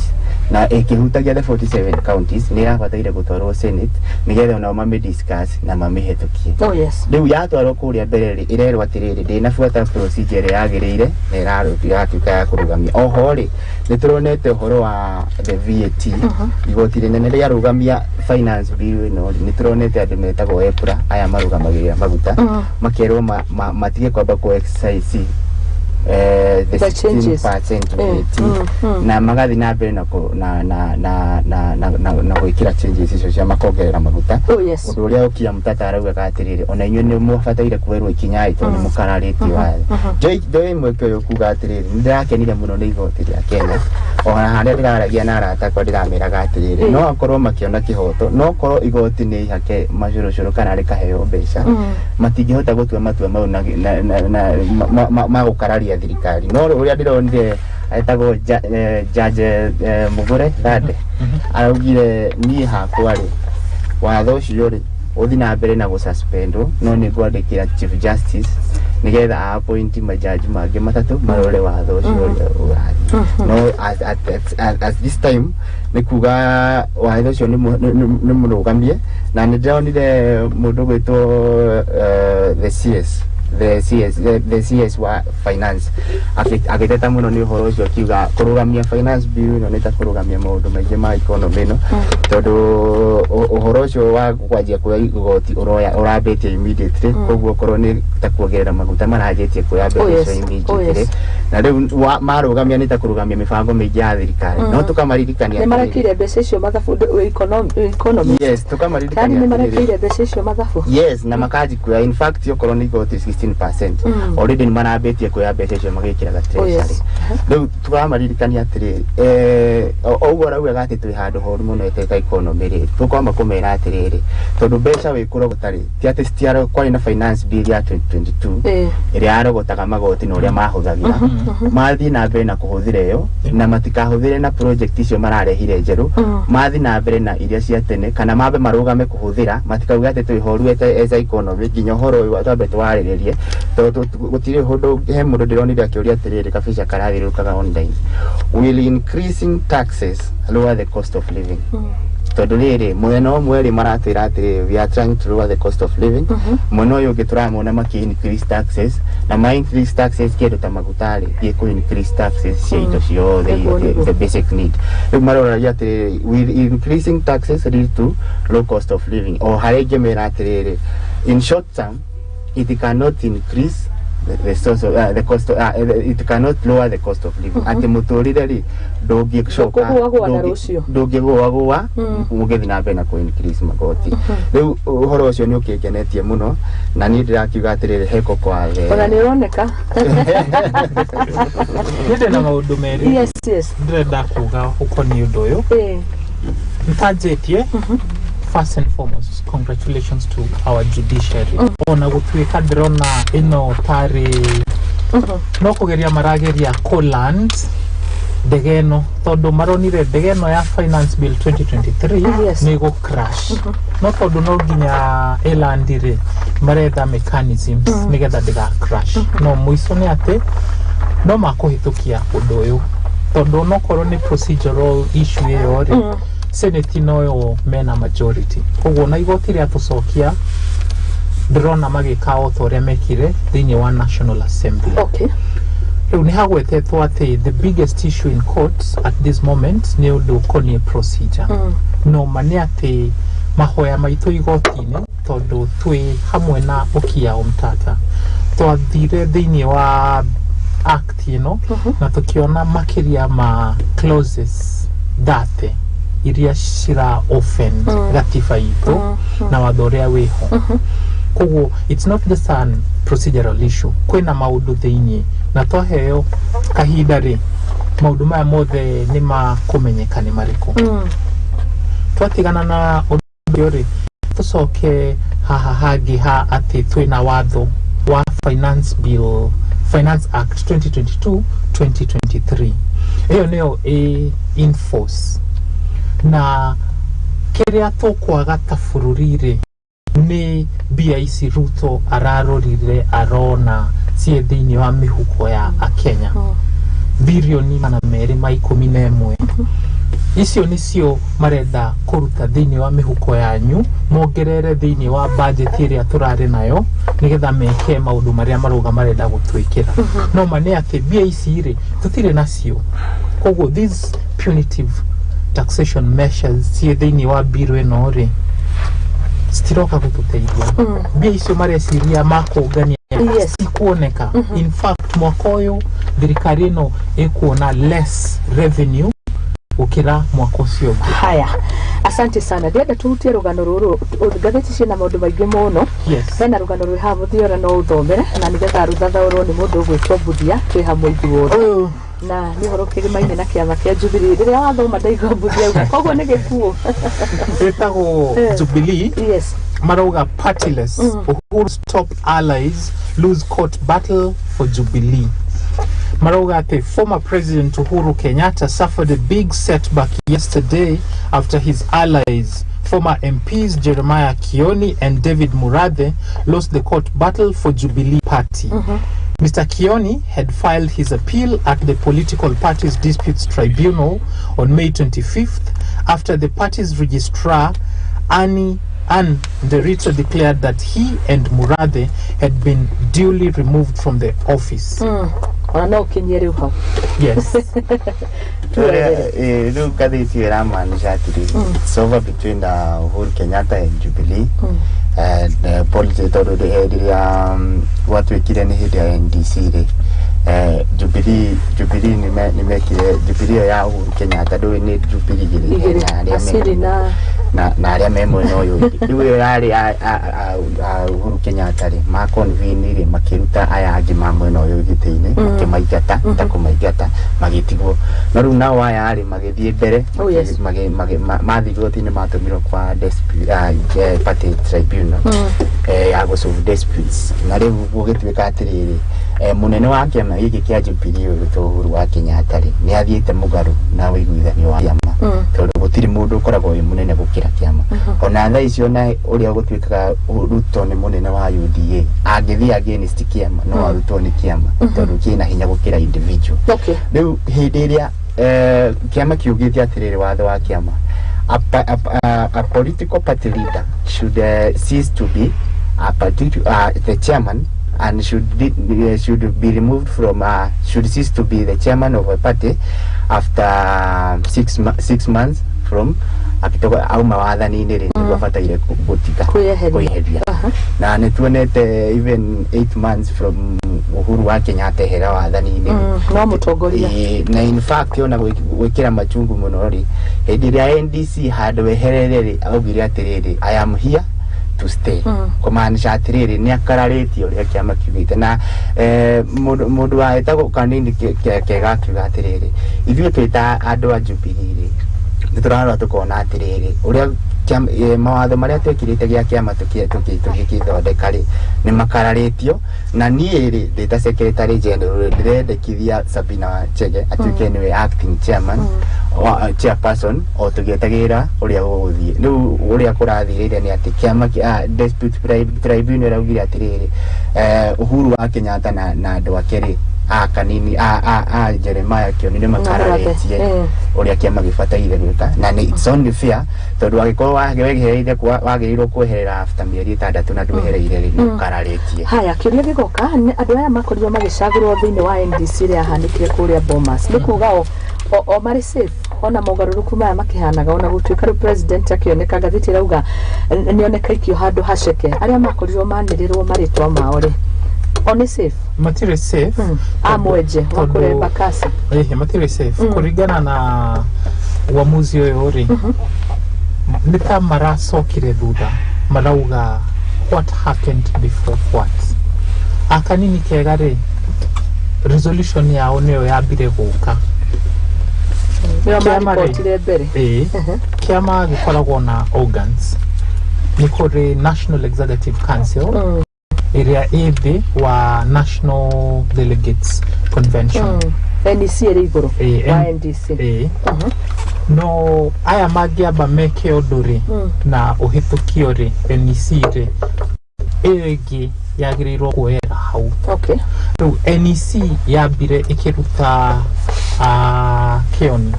na ikihutagia the 47 counties ni irabataire gutwarwo senate nigetha nao discuss na mamihitukie. Oh yes, riu yatwarwo kuria mbere irerwa atiriri ndinabuata procedure yagirire na iratuika ya kurugamia oho ri nituronete uhoro wa the VAT igoti rinene ria rugamia finance bill ino nituronete andu metagwo EPRA aya marugamagirira maguta makerwo matige kwamba ku exercise the 16% na magathi na mbere na gwikira changes icio cia makongerera maguta. Undu uria Okiya Mutata arauga atiriri ona inyuĩ ni mubataire kuwerwo ikinyai tondu mukararĩtie watho joy mweke uyu kuga atiriri ndirakenire muno ni igoti ria Kenya ona haria ndiraragia na arata kwa ndirameraga atiriri no akorwo makiona kihoto no korwo igoti ni ihake macurũcũrũ kana rikaheo mbeca matingihota gutua matua mau na gukararia thirikari no uria ndironire etagwo judge Mugure Thande araugire ni hakwa ri watho ucio ri uthi na mbere na gususpend no ni gwandikira chief justice nigetha appoint majaji mangi matatu marore watho ucio urari no at this time ni kuga watho ucio ni murugamie na ni ndionire mundu gwitwo the CS wa finance agiteta muno ni uhoro ucio akiuga kurugamia finance bill no nita kurugamia maundu maingi ma economy no tondu uhoro ucio wa kwanjia kuya igoti urambitie immediately koguo korwo ni ta kuongerera maguta marajitie kuya mbeca immediately na riu marugamia nita kurugamia mibango mingi ya thirikari no tukamarikania ni marakire mbeca icio mathabu economy yes tukamarikania ni marakire mbeca icio mathabu yes na makaji kuya in fact yo korwo ni igoti 16% already ni marabetie kuya mbeca icio magikiraga treasury Riu twamaririkania atiriri oguo rauga ati twi handu horu muno eteka economy ri tukwamba kumera atiriri tondu mbeca wikuro gutari ti ati stiaro kwari na finance bill ya 2022 iri arogotaga magoti no uria mahuthagira mathi na mbere na kuhuthira iyo na matikahuthire na project icio mararehire njeru mathi na mbere na iria cia tene kana mabe marugame kuhuthira matikauga ati twi horu as economy nginya horo uyu twabe twariririe tondu gutire hundu he mundu ndironire akiuria atiriri kabisa karathirukaga online will increasing taxes lower the cost of living tondu riri mwena umwe ri maratwira atiri we are trying to lower the cost of living mwena uyu ngituramona maki increase taxes na ma increase taxes kindu ta magutari giku increase taxes cia indo ciothe the basic need riu marora atiri will increasing taxes lead to low cost of living o harege mera atiri in short term it cannot increase the source of the cost it cannot lower the cost of living ati muturire ri ndogie kushoka ndogie gwa mugethi na mbere na ku increase magoti riu uhoro ucio ni ukigenetie muno na ni ndirakiuga atiriri heko kwa ona ni roneka ninde na maundu meri yes ndirenda kuga ukoni undu uyu ntajetie first and foremost, congratulations to our judiciary. Ona gutwika ndirona ino tari no kugeria marageria Coland degeno tondu maronire degeno ya finance bill 2023 ni go crash no tondu no ginya elandire maretha mechanisms nigetha diga crash no muiso ni ate no makuhitukia undu uyu tondu no korwo ni procedural issue iyo ri Senate no mena majority. Koguo na igoti ria tucokia ndrona magika othoria mekire thiini wa National Assembly. Okay. Riu ni hagwetetwo ati the biggest issue in court at this moment ni undu koni procedure. No mani ati mahoya maitu igoti-ini tondu twi hamwe na ukia umtata. Twathire thiini wa act na tukiona makiria ma clauses date iria shira offend ratifa itu na wathorea weho koguo it's not just an procedural issue kwina maundu thiini na toheo kahinda ri maundu maya mothe ni makumenyeka ni mariku twatigana na undu ri tucoke haha hangi ha ati twina watho wa Finance Act 2022-2023 iyo niyo in force na kiria tukwaga tabururire ni BIC Ruto ararorire arona cie thiini wa mihuko ya Kenya bilioni 211 icio nicio marenda kuruta thiini wa mihuko yanyu mongerere thiini wa budget iria turari nayo nigetha meke maundu maria maruga marenda gutwikira no mane ati BIC ri tutire nacio koguo these punitive taxation measures cie thiini wa biro ino ri stiroka gututeithia BIC mareciria makungania kuoneka in fact mwaka uyu thirikari ino ikuona less revenue ukira mwaka ucio. Haya, asante sana. Ndienda tuhutie rugano ruru ngatheti ciina maundu maingi muno. Hena rugano rwi ha muthiora no uthomere na nigetha ruthathaurwo ni mundu ugwitwo Mbuthia twi hamwe ithuothe na ni horo kirimaine na kiama kia Jubilee riria wathoma ndaigua Mbuthia uga koguo ni gikuo etago Jubilee marauga partyless Uhuru's top allies lose court battle for Jubilee. Marogate, former President Uhuru Kenyatta suffered a big setback yesterday after his allies, former MPs Jeremiah Kioni and David Murathe, lost the court battle for Jubilee Party. Mr. Kioni had filed his appeal at the Political Parties Disputes Tribunal on May 25th after the party's registrar, Anne Nderito, declared that he and Murathe had been duly removed from the office. Yes. It's over between Uhuru Kenyatta and Jubilee. And politics what we kill any hit NDC Jubilee nimekire Jubilee ya Uhuru Kenyatta do ni Jubilee gire na aria memo no yo iwe yari Uhuru Kenyatta ri ma convene ri makiruta aya angi mamwe no yo giteine makimaigata takumaigata magitigwo no ru na wa yari magithie mbere mathigwo tini matumiro kwa party tribunal ya go solve disputes na riu gugituika atiriri munene wa kiama giki kia Jubilee Uhuru wa Kenyatta ri ni athiite mugaru na wiguithanio wa kiama tondu gutiri mundu ukoragwo wi munene gukira kiama ona tha icio na uria gutuikaga Ruto ni munene wa UDA angithia against kiama no arutwo ni kiama tondu kina hinya gukira individual riu hindi iria kiama kiugite atiriri watho wa kiama a political party leader should cease to be the chairman and should be removed from should cease to be the chairman of a party after 6 months from akitoka au mawathani ni ri wafataire gutika kuiheria na netuonete even 8 months from Uhuru wa Kenyatta hera wathani ni no mutongoria na in fact ona gwikira machungu muno ri hindi ria NDC handwe weherere augire atiriri I am here to stay kumaanisha atiriri ni akararĩtio ria kiama kiugite na mundu wa etagwo kanini kega kiuga atiriri ithuĩ twita andu a Jubilee niturarora tukona atiriri uria mawatho maria twekirite gia kiama tukithondeka ri ni makararĩtio na niĩ ri ndita secretary general ndirendekithia Sabina Chege atuike niwe acting chairman chairperson o tugietagira uria guguthie riu uria kurathirire ni ati kiama dispute tribunal augire atiriri Uhuru wa Kenyatta na andu ake ri kanini Jeremiah Kioni ni makararĩtie uria kiama gibataire gwika na ni it's only fair tondu agikorwo wagereire wagerirwo kweherera after mieri 6 na ndwehereire ri makararĩtie haya kiria gigoka andu aya makorirwo magicagurwo thiini wa NDC ria hanikire kuria Bomas ni kuga o mari safe ona mogaruruku maya makihanaga ona gutuika ru president akioneka gathiti rauga nioneka ikio handu haceke aria makorirwo manirirwo maritwa mao ri on safe material safe amweje wakuremba kasa material safe kuringana na uamuzi uyu ri ni ta maracokire thutha marauga what happened before what akanini kega ri resolution yao niyo yambire guka kiama gikoragwo na organs ni kuri National Executive Council area ebe wa National Delegates Convention NDC erigoro wa NDC no aya magiamba meke odore na uhitukio ri NDC ri egi yagirirwo kuera hau so NDC yambire ikiruta Kioni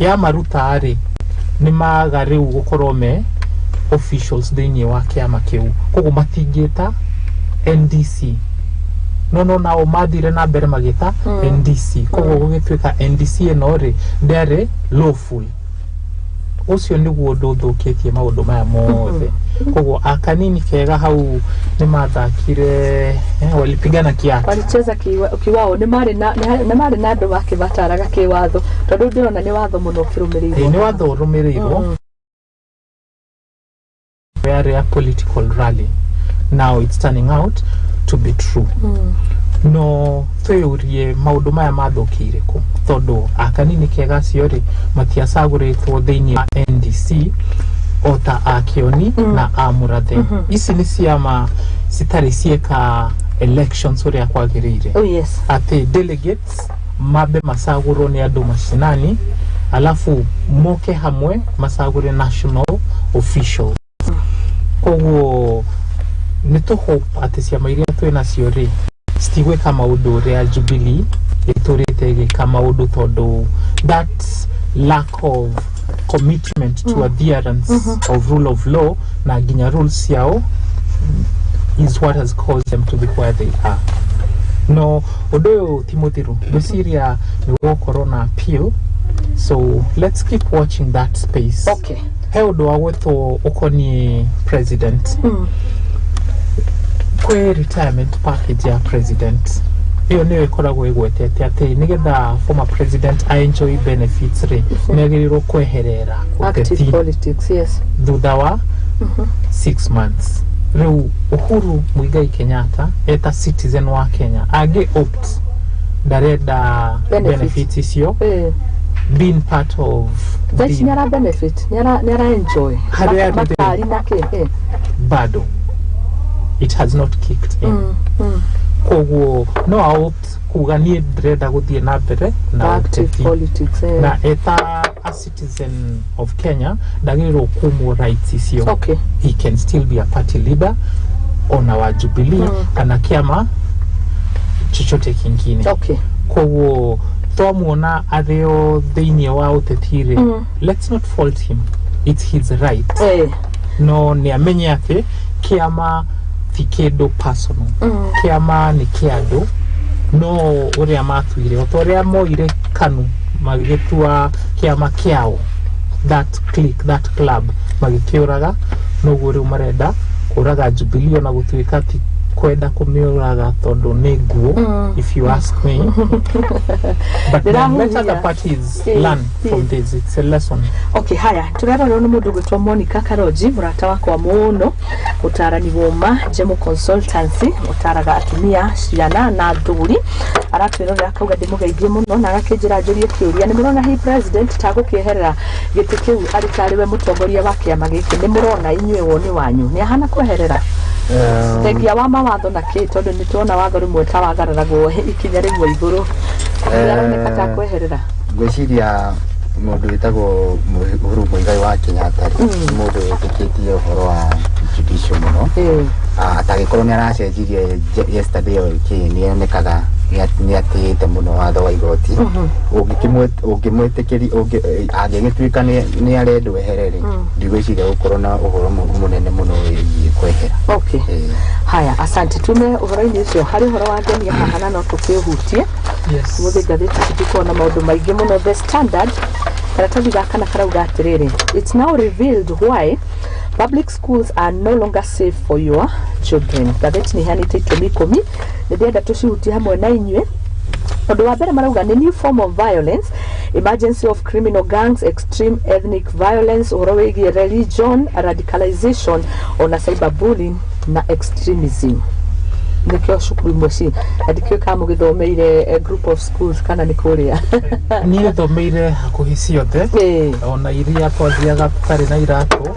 ya maruta ari ni magariu gukorwo me officials thini wa kiama kiu koguo matingita NDC no nao mathire na mbere magita NDC koguo gugituika NDC eno ri ndere lawful ucio niguo nduthukitie maundu maya mothe koguo akanini kega hau ni mathakire walipigana kiasi walicheza kiwao ni mari na andu bakibataraga kiwatho tondu ndirona ni watho muno kirumirirwo ni watho rumirirwo where a political rally now it's turning out to be true no theorie maundu maya mathukire ku tondu akanini kega cio ri matiacaguritwo thiini wa NDC ota Akioni na Amurathe ici ni ciama citari cieka elections uria kwagirire ati delegates mabe macagurwo ni andu macinani alafu moke hamwe macagure national officials koguo ni to hope ati ciama iria twina cio ri citigwika maundu uria Jubilee iturite gika maundu tondu that lack of commitment to adherence of rule of law na ginya rules yao is what has caused them to be where they are. No, odo Timothiru, Luciria no corona appeal. So let's keep watching that space. Okay. How do I weto okoni president? Kwe retirement package ya president iyo niyo ikoragwo igwetete ati nigetha former president enjoy benefits ri negirirwo kweherera active politics. Yes, thutha wa 6 months. Riu Uhuru Muigai Kenyatta eta citizen wa Kenya age opt dareda benefits icio being part of the nyara benefit nyara enjoy makari nake bado it has not kicked in. Koguo no opt kuganie dreda guthie na mbere na active politics na eta a citizen of Kenya dagiro kumu rights icio. Okay, he can still be a party leader on our Jubilee kana kiama chochote kingine. Okay, koguo twamuona atheo thiini wa utetire let's not fault him, it's his right. No ni amenye ati kiama ti kindu personal. Kiama ni kiandu no uria matuire otoria moire kanu magitua kiama kiao, that clique, that club magikiuraga no guri marenda kuraga Jubilee na gutuika ti kwenda kumiuraga tondu ni nguo, if you ask me. But then let other parties learn from this. It's a lesson. Okay, haya turera no mundu gwitwa Monica Karoji murata wakwa muno utarani woma Jemo Consultancy utaraga atumia ciana na thuri aratwirora akauga ndimugeithie muno na agakinjira njurie kiuria ni murona hi president tagukieherera giti kiu arikari we mutongoria wa kiama giki ni murona inywe woni wanyu ni ahana kweherera tegia wa mawatho na ki tondu ni tuona watho rimwe ta wagararagwo ikinya rimwe iguru yaroneka ta kweherera gwiciria mundu witagwo Uhuru Muigai wa Kenyatta mundu witikitie uhoro wa judicial muno atagikorwo ni aracenjirie yesterday ni onekaga ni atite muno watho wa igoti ungimwetikiri angigituika ni arendwo eherere ndigwiciria gukorwo na uhoro munene muno kwehera. Okay, haya asante tume uhoro-ini ucio hari uhoro wa ngeni haha no tukihutie. Yes, muthe gatheti tutiko na maundu maingi muno. The Standard karatathi gaka na karauga atiriri, it's now revealed why public schools are no longer safe for your children. Gatheti ni hanite itumi 10 ndienda tucihutie hamwe na inywe. Tondu wa mbere marauga ni new form of violence, emergency of criminal gangs, extreme ethnic violence, uhoro wigie religion, radicalization, ona cyberbullying na extremism. Nikyo shukuru mweshi adikyo kama githomeire a group of schools kana nikuria ni thomeire hakuhi ciothe ona iria twathiaga tutari na irato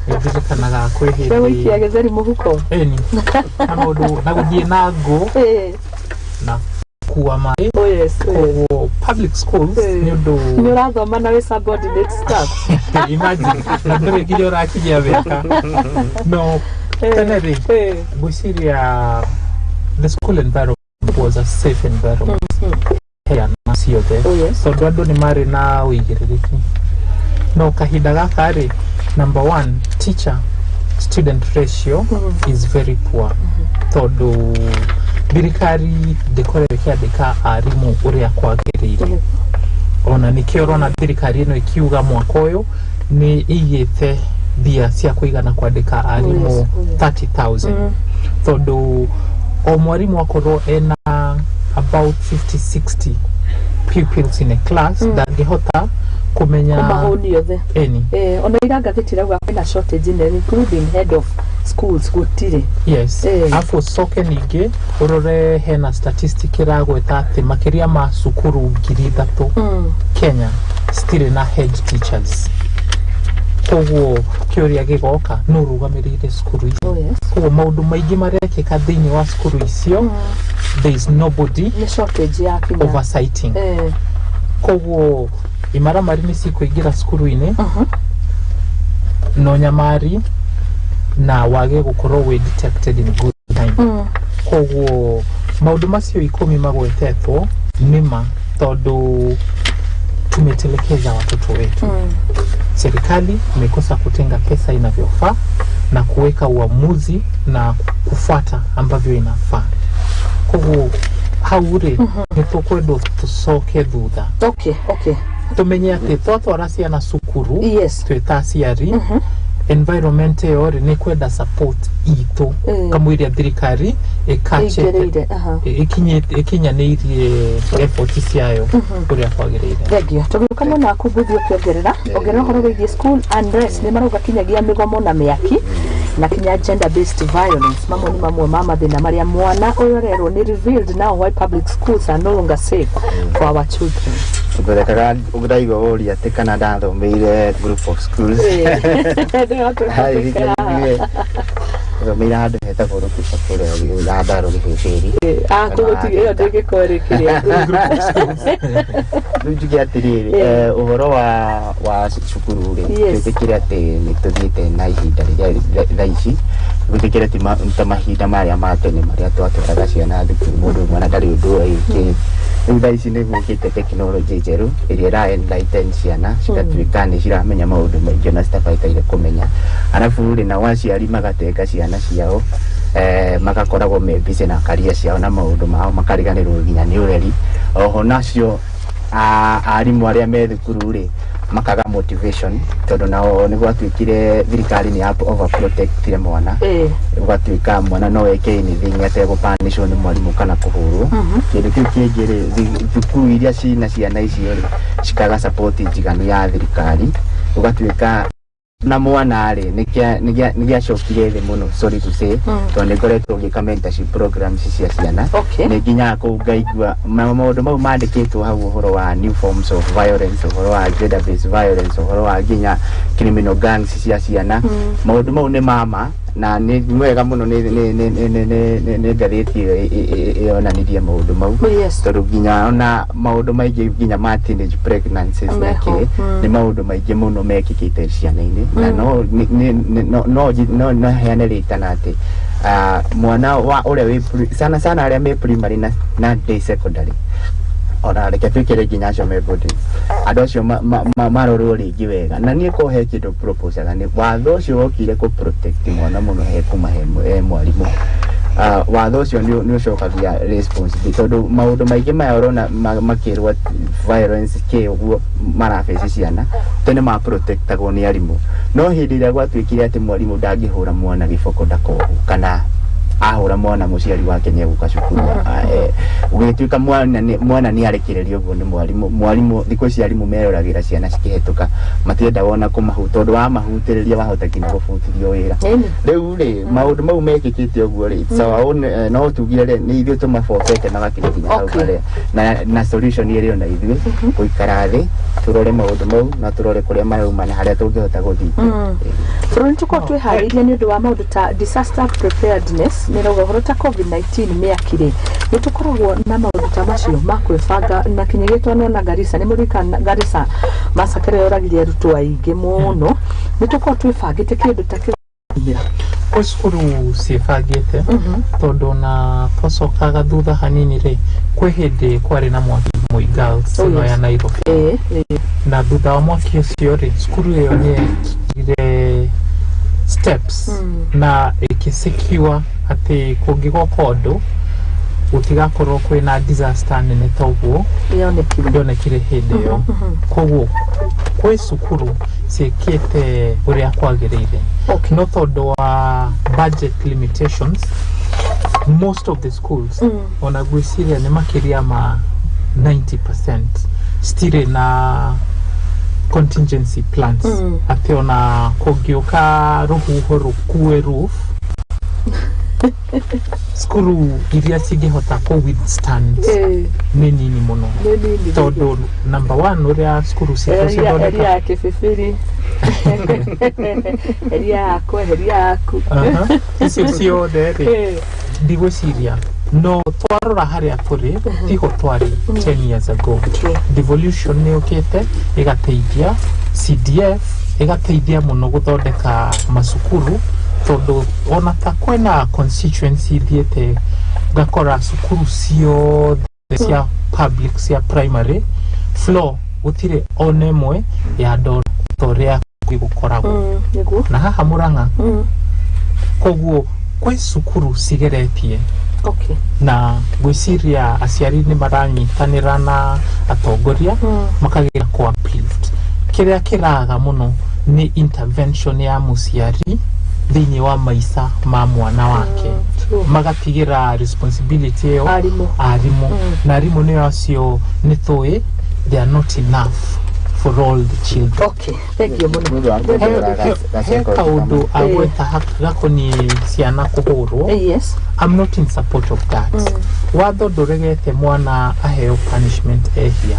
ndirikanaga kwihindi we wiki agezeri muhuko ni anodu na guthie na ngo na kuwa mai. Yes, public schools ni urathoma na we subordinate staff imagine na mbere gilio rakinya weka no Teneri, gwiciria the school environment was a safe environment. Hea nasio te. So andu ni mari na uigiririki. No kahinda gaka ri, number 1, teacher student ratio is very poor. Tondu thirikari ndikorere kiandika arimu uria kwagirire. Ona nikiorona thirikari ino ikiuga mwaka uyu ni igite bia cia kuigana kwandika arimu 30,000. Tondu o mwarimu akorwo ena about 50-60 pupils in a class ndangihota kumenya mahoni yothe ona iranga thitiraga kwina shortage in including head of schools gutire. Yes, afo soke ningi urore hena statistic iragweta ati makiria ma cukuru 3,000 Kenya still na head teachers. Koguo kiuria gigoka no rugamirire skuru icio. Koguo maundu maingi marekeka thiini wa skuru icio there is nobody ni shortage ya kinya oversighting. Koguo imara mari ni sikuingira skuru ine no nyamari na wage gukorwo we detected in good time. Koguo maundu macio 10 magwetetwo nima tondu tumetelekeza watoto wetu. Serikali imekosa kutenga pesa inavyofaa na kuweka uamuzi na kufuata ambavyo inafaa. Kwa hivyo haure nitukwenda tusoke thutha. Okay. Tumenye ati twatwara ciana cukuru twita aciari environment yo ni kwenda support itu kamwiri thirikari ikache ikinyaneirie effort ciayo kuria kwagirire. Thengio tuguka muno akubuthio kiongerera ongerera horo wigi school unrest ni maruga kinyagia migomo na miaki na kinya gender based violence mamwe ni mamwe mama thina maria mwana uyorerwo ni revealed now why public schools are no longer safe for our children. Ubelekaga ugdaigo ori ate Canada thomeire group of schools. Mira hadu heta koro kusakore adaro gifiri kuguti yo dege kore kiria njugi atiri uhoro wa cukuru ri tikira ate nituthiite na ihinda raici gutikira ati mahinda maria matene maria twatwaraga ciana thukuru mundu mwana ndari undu aiki thaici ni gukite technology njeru iria ra enlighten ciana cigatuika ni ciramenya maundu maingi na citabaitaire kumenya arafu ri na waciari magateka ciana ciao magakoragwo me busy na career ciao na maundu mao makariganirwo nginya ni ureri oho nacio arimu aria me thukuru ri makaga motivation tondu nao ni gwatuikire thirikari ni overprotectire mwana gwatuika mwana no eke anything ate gupanishwo ni mwarimu kana kuhurwo kindu kiu kingire thukuru iria cina ciana icio ri cikaga support njiganu ya thirikari gwatuika na mwana ri nigia shokire the muno sorry to say tondu ngoretwo ngika mentorship programs cia ciana ni nginya kugaigua maundu mau mandikitwo hau uhoro wa new forms of violence uhoro wa gender based violence uhoro wa nginya criminal gangs cia ciana maundu mau ni mama na ni mwega muno ni ngathiti yonanirie maundu mau tondu nginya ona maundu maingi nginya ma teenage pregnancies nake ni maundu maingi muno mekikite ciana-ini na no heane ritana ati mwana wa uria wi sana aria me primary na day secondary ora reke twikire nginya acio me boarding andu acio marorwo ringi wega na nie ko he kindu proposal ni watho ucio wokire ku protect mwana muno he kumahe mwarimu watho ucio ni ucokagia responsibility tondu maundu maingi mayorona makirwa violence ke uguo marafeci ciana tene ma protectagwo ni arimu no hindi ria gwatuikire ati mwarimu ndangihura mwana giboko ndakohu kana ahura mwana muciari wake ni eguka cukuru ugituika mwana ni arekererio guo ni mwarimu thiko cia arimu meroragira ciana cikihituka matienda wona kumahu tondu wa mahutiriria wahota kinya gubutithio wira riu ri maundu mau mekikite uguo ri sawa no tugire ni ithuĩ tumabokete na gakinya kinya hau bare na solution iri ona ithuĩ guikara thi turore maundu mau na turore kuria marauma na haria tungihota guthii bũrũri tukorwo twĩharĩirie nĩ ũndũ wa maũndũ ta disaster preparedness nĩrauga ũhoro ta COVID-19 mĩakire nĩ tũkoragwo na maũndũ ta macio ma kwĩbanga na kinya gĩtwanwo na Garissa nĩ mũririkana Garissa massacre yoragirie arutwo aingĩ mũno nĩ tũkorwo twĩbangĩte kĩndũ ta kĩumĩra kwa cukuru ciĩbangĩte tondu na twacokaga thutha hanini ri kwĩ hĩndĩ kwarĩ na mwaki Girls no ya Nairobi na thutha wa mwaki ũcio ri cukuru ĩyo nĩ steps na ikisecure ati kungigoka undu gutigakorwo kwina disaster nene toguo yonekire hindi yo koguo kwe cukuru ciikite uria kwagirire no tondu wa budget limitations most of the schools ona gwiciria ni makiria ma 90% still na contingency plans ati ona kungioka ruhuho rukue roof skuru iria cingihota ku withstand ni nini muno tondu number 1 uria skuru cithondeka eria kibibiri eria yaku icio ciothe ndigwiciria no twarora haria turi tiho twari 10 years ago devolution ni ukite igateithia CDF igateithia muno guthondeka masukuru tondu ona ta kwena constituency thiete gakora sukuru ciothe cia public cia primary floor gutire onemwe ya doria gukoragwo na haha Murang'a koguo kwe sukuru cigeretie na gwiciria aciari ni maranyitanira na atongoria makagira ko uplift kiria kiraga muno ni intervention ya muciari thini wa maisa ma mwana wake magatigira responsibility yo arimu na arimu ni acio ni thoe they are not enough for all the children. Okay, thank you muno. Kaudu agweta hako ni ciana kuhurwo. Yes, I'm not in support of that. Watho duregete mwana aheo punishment ehia.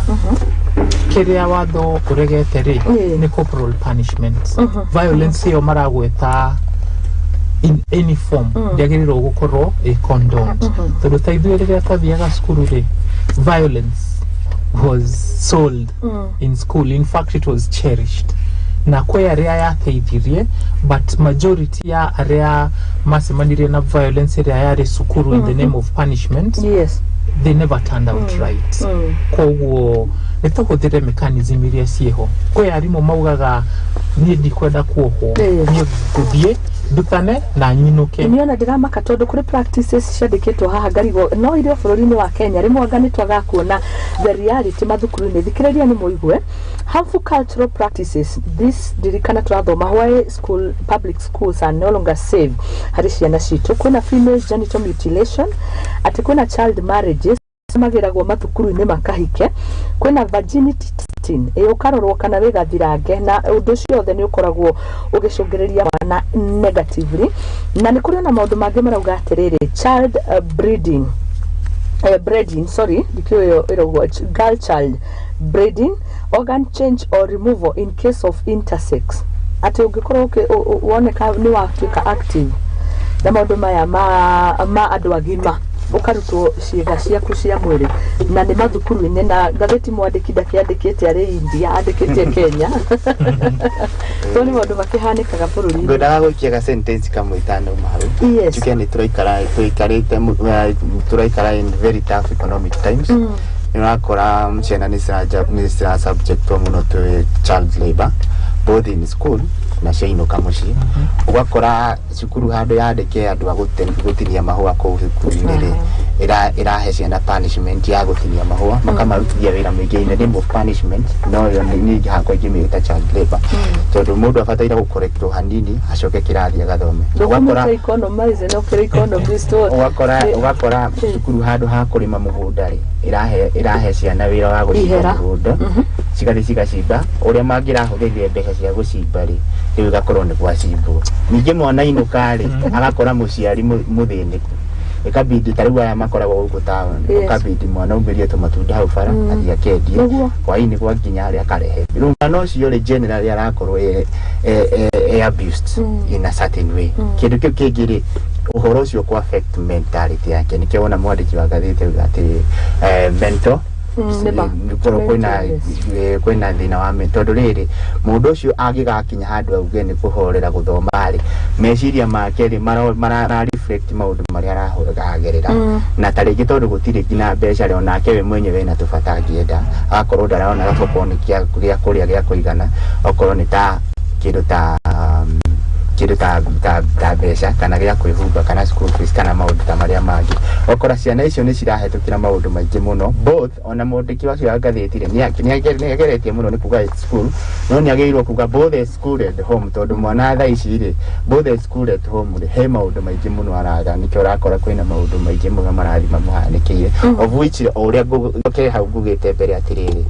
Kiria watho uregete ri ni corporal punishment. Violence yo maragweta in any form ndiagiriro gukorwo condoned. Tondu taithwe riria tathiaga skuru ri violence was sold in school. In fact, it was cherished. Na kwe area ya teithirie, but majority ya area masemanire na violence area ya sukuru in the name of punishment. Yes, they never turned out right. Koguo nituhuthire mechanism iria cieho. Kwe arimo maugaga nie ndikwenda kuohwo nie guthie dukane na nyinuke. Niona ndiramaka tondu kuri practices ciandikitwo haha ngarigo no irio bururi-ini wa Kenya rimwe anganitwaga kuona the reality mathukuru-ini. Thikiriria ni muigwe harmful cultural practices. This dirikana turathoma why school public schools are no longer safe hari ciana citu. Kuna female genital mutilation, ati kuna child marriages magiragwo mathukuru-ini makahike. Kuna virginity testing ukarorwo kana wigathirange na undu cio othe ni ukoragwo ugicungireria mwana negatively. Na ni kuri na maundu mangi marauga atiriri child breeding girl child breeding, organ change or removal in case of intersex. Ati ungikorwo woneka ni watuika active na maundu maya ma andu agima ukarutwo ciega ciaku cia mwiri na ni mathukuru-ini na gatheti mwandiki ndakiandikite ari India andikite Kenya. So ni maundu makihanikaga bururi. Ngodaga gukiaga sentence kamwe itano maru. Yes. Tukia ni turaikara in very tough economic times. Nirakora mchena ni sira subject muno to child labor both in school na sheino kamushi. Ugakora cukuru hando yandike andu agutinia mahua ku cukuru-ini irahe ciana punishment ya gutinia mahua makamarutithia wira mwingi in the name of punishment. No yo ni hakwa ingimita child labor tondu mundu abataire gukorektwo hanini acoke kirathi agathome. Ugakora cukuru hando ha kurima mugunda ri irahe ciana wira wa gucimba mugunda cigacimba uria mangirahuthirie mbeca cia gucimba ri riu gakorwo ni gwacimbo. Ningi mwana inuka ri agakora muciari muthiniku ikabidi tariwa ya makoragwo guku town ikabidi mwana umbirie tumatunda hau bara athia kendie kwa ini kwa nginya ari akarehe rumano cio ri generally arakorwo abused in a certain way. Kindu kiu kingiri uhoro ucio ku affect mentality yake nikio ona mwandiki wa gatheti ati mental kwina thina wa tondu riri mundu ucio agigakinya handu auge ni kuhorera guthoma ri meciria make ri mara reflect maundu maria aragerera na taringi tondu gutiri ngina mbeca ri onake we mwenyewe na tubata angienda akorwo ndaraona gakoponi gia kuria gia kuigana okorwo ni ta kindu ta mbeca kana gia kwihumba kana school fees kana maundu ta maria mangi. Okora ciana icio ni cirahetukira maundu maingi muno both ona mwandiki wacio agatheti ri ni ageretie muno ni kuga school no ni ageirwo kuga both school and home tondu mwana tha ici ri both school and home ri he maundu maingi muno araga nikio rakora kwina maundu maingi muno marathima muhanikire of which uria nguke hau ngugite mbere atiriri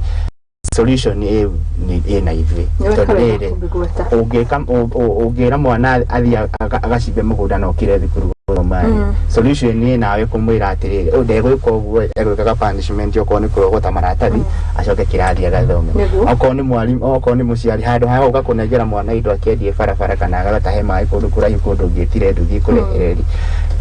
solution ni na ivi tondu ungera mwana athia agacimbe mugunda no kire thukuru mari solution ni nawe kumwira atiriri ndegwika uguo egwikaga punishment yoko ni kurogota maratathi acoke kirathi agathome oko ni mwalimu oko ni muciari handu ha ugakunegera mwana indo akendie barabara kana agatahe mai kundu kuraihu kundu ngitire nduthi kurehereri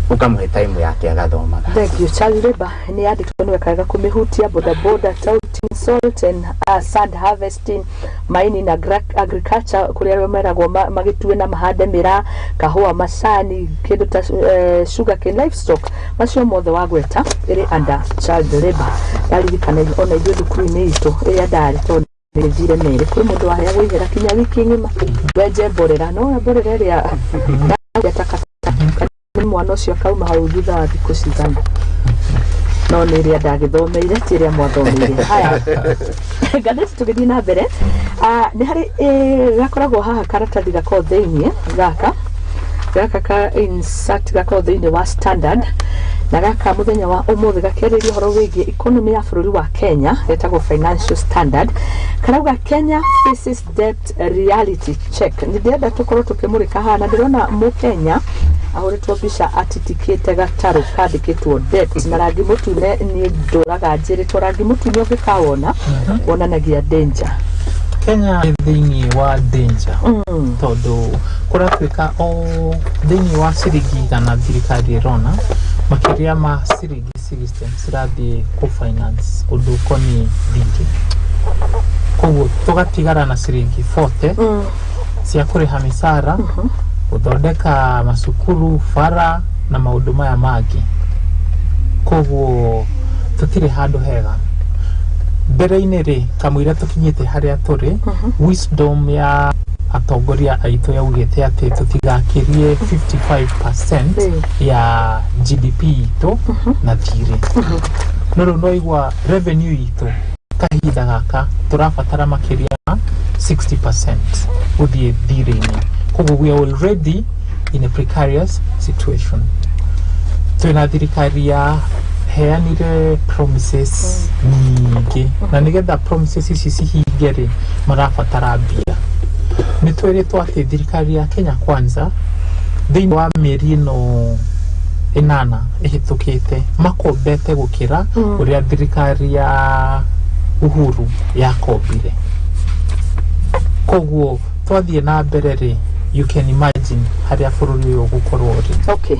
ukamuhe time yake agathoma. Thank you. Child labor ni andikwo ni wekaga kumihutia bodaboda touting salt and sand harvesting mining agriculture kuria meragwo magitue na mahande mira kahua masani kindu ta sugar cane livestock macio mothe wagweta iri under child labor yaririkana ona ithuĩ thukuru-inĩ itũ ĩrĩa ndarĩ tondũ nĩthire merĩ kwĩ mũndũ wahĩa gũithera kinya wiki ng'ima wenje mborera no mborera ĩrĩa takataka mwana ũcio akauma hau thutha wa thikũ cigana. no nä rä a ndagäthomeire tä rä a mwathomeire haya ngathäti tå gä thiä na mbere nä harä gakoragwo haha karatathi gakorwo thä-inä gaka ka insert gakorwo thä-inä wa Standard na gaka må thenya wa ũmũthĩ gakiarĩria ũhoro wĩgiĩ economy ya bũrũri wa Kenya getagwo Financial Standard karauga Kenya faces debt reality check nĩ ndĩrenda tũkorwo tũkĩmũrĩka haha na ndĩrona mũkenya ahũrĩtwo mbica atitikĩte gatarũ kandĩkĩtwo debt na rangi mũtune nĩ ndũraga njĩrĩtwo rangi mũtune ũngĩkawona wonanagia danger. Kenya thĩinĩ wa danger tondũ kũratuĩka o thĩinĩ wa ciringi igana thirikari ĩrona makĩria ma ciringi 60 cirathiĩ kũ-finance ũndũ ũkoniĩ thirĩ koguo tũgatigara na ciringi 40 cia kũrĩha mĩcara gũthondeka macukuru bara na maũndũ maya mangĩ koguo tũtirĩ handũ hega mbere-inĩ rĩ kamũira tũkinyĩte harĩa tũrĩ wisdom ya atongoria aitũ yaugĩte atĩ tũtigakĩrie 55% ya GDP itũ na thirĩ no rĩu no igua revenue itũ kahinda gaka tũrabatara makĩria 60% gũthiĩ thirĩ-inĩ koguo we are already in a precarious situation. Twĩna thirikari ya heanire promises nyingĩ na nĩgetha promises ici cihinge rĩ marabatara mbia. Nĩ twĩrĩtwo atĩ thirikari ya Kenya Kwanza thĩinĩ wa mĩeri ĩno 8 ĩhĩtũkĩte makombete gũkĩra ũrĩa thirikari ya Uhuru yakombire. Koguo twathiĩ na mbere rĩ you can imagine harĩa bũrũri ũyũ gũkorwo rĩ. Okay.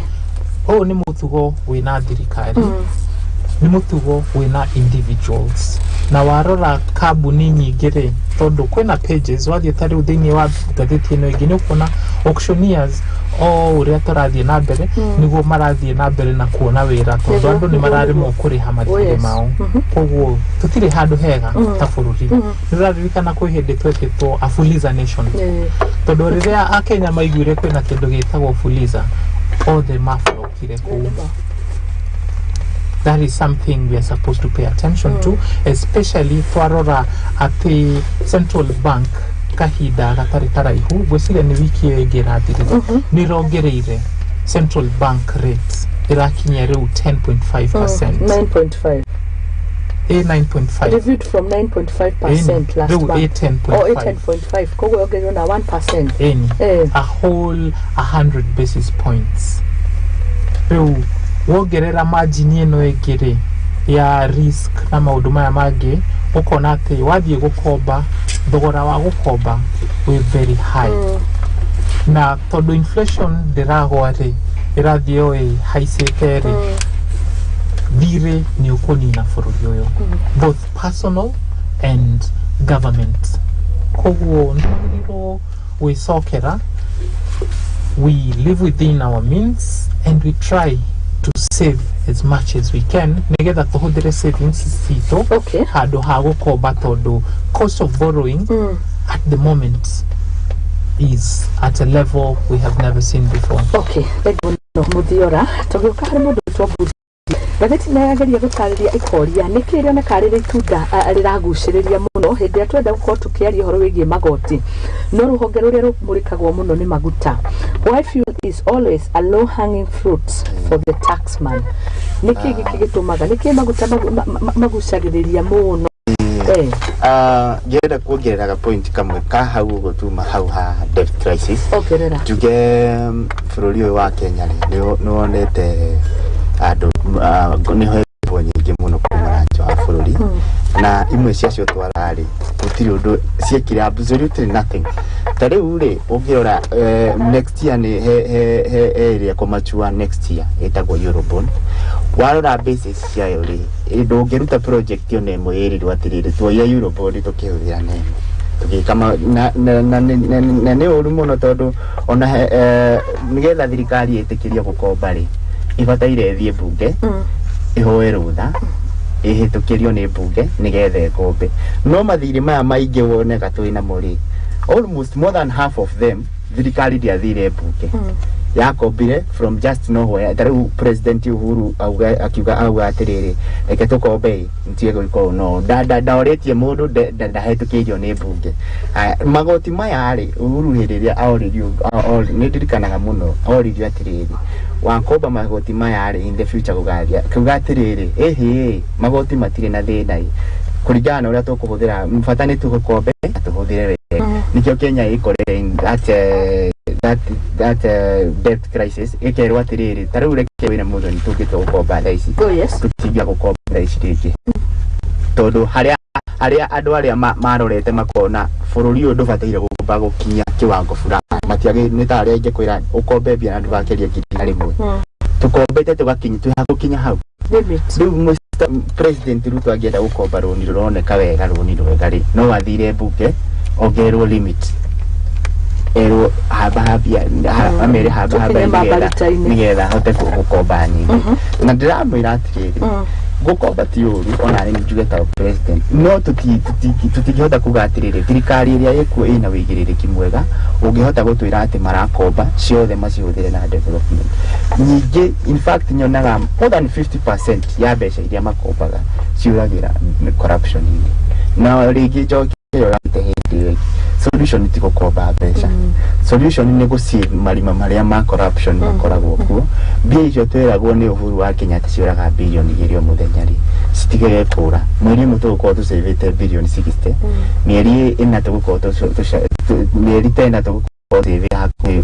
Ũyũ nĩ mũtugo wĩna thirikari nĩ mũtugo wĩna individuals na warora kambuni nyingĩ rĩ tondũ kwĩna pages wathiĩ ta rĩu thĩinĩ wa ngathĩti ĩno ĩngĩ nĩ ũkuona auctioneers o ũrĩa tũrathiĩ na mbere nĩguo marathiĩ na mbere na kuona wĩra tondũ andũ nĩ mararemwo kũrĩha mathirĩ mao koguo tũtirĩ handũ hega ta bũrũri nĩ ũraririkana kwĩ hĩndĩ twetĩtwo a Fuliza nation tondũ rĩrĩa Akenya maiguire kwĩna kĩndũ gĩtagwo Fuliza othe maflokire kũu. That is something we are supposed to pay attention to, especially twarora at the central bank kahinda gatarĩ karaihu gwĩciria nĩ wiki ĩyo ĩngĩ ĩrathirire nĩ ĩrongereire central bank rates ĩrakinyia rĩu 10.5%. 9.5. 9.5. Reviewed from 9.5% last month. 10.5. Koguo yongereirwo na 1%. A whole 100 basis points. Rĩu wongerera margin ĩno ĩngĩ rĩ ya risk na maũndũ maya mangĩ ũkona atĩ wathiĩ gũkomba thogora wa gũkomba wĩ very high na tondũ inflation ndĩragwa rĩ ĩrathiĩ o ĩhaicĩte rĩ thirĩ nĩ ũkũnina bũrũri ũyũ both personal and government koguo nĩwagĩrĩirwo gwĩcokera we live within our means and we try to save as much as we can nigetha tuhudire savings citũ handũ ha gũkomba tondũ cost of borrowing at the moment is at a level we have never seen before. Okay, Muthiora tũgĩũka harĩ mũndũ wĩtwo Mbuthi ngathĩti nĩ yageria gũtarĩria ikoria nĩkĩ rĩoneka rĩrĩ itunda rĩragucĩrĩria mũno hĩndĩ ĩrĩa twenda gũkorwo tũkĩaria ũhoro wĩgiĩ magoti no rũhonge rũrĩa rũmũrĩkagwo mũno nĩ maguta. Why fuel is always a low hanging fruit for the taxman. Nĩkĩ gĩkĩ gĩtũmaga nĩkĩ maguta magucagĩrĩria mũno. Ngĩenda kuongerera point kamwe ka hau ũguo tuma hau ha debt crisis. Tuge bũrũri ũyũ wa Kenya nĩ wonete andũ nĩho indo nyingĩ mũno kuma nja wa bũrũri na imwe ciacio twararĩ gũtirĩ ũndũ ciekire absolutely nothing. Ta rĩu rĩ ũngĩrora next year nĩ he area kũmachua next year ĩtagwo Eurobond warora basis ciayo rĩ ndũngĩruta project yo nemo ĩrirwo atĩrĩrĩ tuoya Eurobond tũkĩhũthĩra nemo tũgĩkama na nĩ ũru mũno tondũ ona nĩgetha thirikari ĩtĩkĩrie gũkomba rĩ ibataire thiĩ bunge ihoe rũtha ihĩtũkĩrio nĩ bunge nĩgetha ĩkombe no mathirĩ maya maingĩ woneka twĩna mo rĩ almost more than half of them thirikari ndiathire bunge yakobire from just nowhere taru president Uhuru akiuga atiriri reke tukombe ntie gwiko no ndaoretie mundu ndahetũkĩirio nĩ mbunge magoti maya ri Uhuru hĩndĩ aoririo nĩndirikanaga mũno aoririo atiriri wakomba magoti maya ri in the future kugathia kuga atiriri magoti matire na thĩna kuringana na ũrĩa tũkũhũthĩra mfata nĩ tũkombe tuhũthĩre wega nikio Kenya ikorere in that debt crisis ikerwa atiriri tarĩu reke wĩna Muthoni tũngĩtua gũkomba thaa ici tũtingĩa gũkomba thaa ici rĩngĩ tondũ harĩa andũ arĩa marorete makona bũrũri ũyũ ndũbataire gũkomba gũkinya kĩwango fulani matiage nĩ ta arĩa ingĩkwĩra ũkombe mbia na ndũgakeria ngiri na rĩmwe tũkombete tũgakinya hau rĩu President Ruto angĩenda gũkomba rũni rũroneka wega rũni rwega rĩ no athire mbunge ongererwo limit erwo hababia amere hababa nigetha hote gũkomba nyingĩ na ndiramwĩra atirĩrĩ gũkomba ti ũru ona nĩ njuge ta president no tutingĩhota kuga atirĩrĩ thirikari ĩrĩa ĩkuo ĩna wĩigĩrĩrĩki mwega ũngĩhota gũtwĩra atĩ marakomba ciothe macihũthĩre na development nyingĩ in fact nyonaga more than 50% ya mbeca iria makombaga ciũragĩra corruption-inĩ na rĩngĩ njoki ĩyo hĩndĩ solution ti gũkomba mbeca solution nĩ gũsave marima marĩa ma corruption makoragwo kuo mbia icio twĩragwo nĩ Uhuru wa Kenya ciũraga bilioni igĩrĩ o mũthenya rĩ citigage kũra mweri ũmwe tũgũkorwo tũsavĩte bilioni 60 mĩeri ĩna tũgũkorwo mĩeri 10 tũgũkorwo tũsavĩte hakuhĩ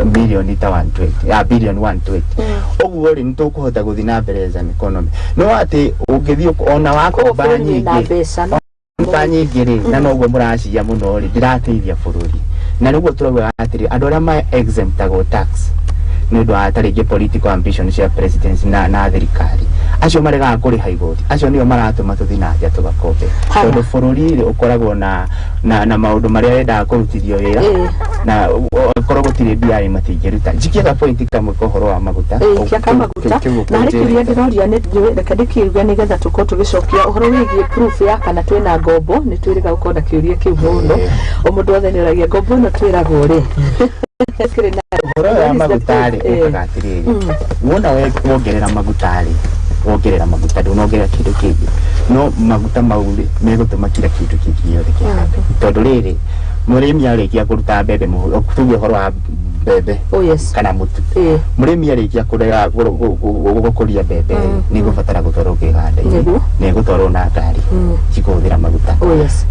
bilioni ta 120 bilioni 120 ũguo rĩ nĩ tũkũhota gũthiĩ na mbere as an economy no atĩ ũngĩthiĩ ona wakomba nyingĩ nyingĩ na noguo mũracia mũno rĩ ndirateithia bũrũri na nĩguo tũrauga atĩrĩ andũ arĩa ma exemptagwo tax nĩ ũndũ wa tarĩngĩ political ambition cia president na thirikari acio maregaga kũrĩha igoti acio nĩo maratũma tũthiĩ na nja tũgakombe tondũ bũrũri ũkoragwo na maũndũ marĩa wendaga kũrutithio wĩra na korwo gũtirĩ mbia matingĩruta njikiaga point kamwe kohoro wa maguta na harĩ kĩũria ndĩroria reke ndĩkiuge nĩgetha tũkorwo tũgĩcokia ũhoro wĩgiĩ proof ya kana twĩna ngombo nĩ twĩrĩga gũkorwo na kĩũria kĩu mũno o mũndũ wothe nĩ oragia ngombo ĩno twĩragwo rĩ ũhoro wa maguta rĩ ũkaga atĩrĩrĩ wona wongerera maguta rĩ wongerera maguta ndũnongerera kĩndũ kĩngĩ no maguta mau rĩ megũtũma kila kĩndũ kĩngĩ gĩothe kĩhambe tondũ rĩrĩ mũrĩmi arĩkia kũruta mbembe tuge ũhoro wa mbembe kana mũtu mũrĩmi arĩkia gũkũria mbembe nĩ gũbatara gũtwarwo kĩganda-inĩ nĩ gũtwarwo na ngari cikũhũthĩra maguta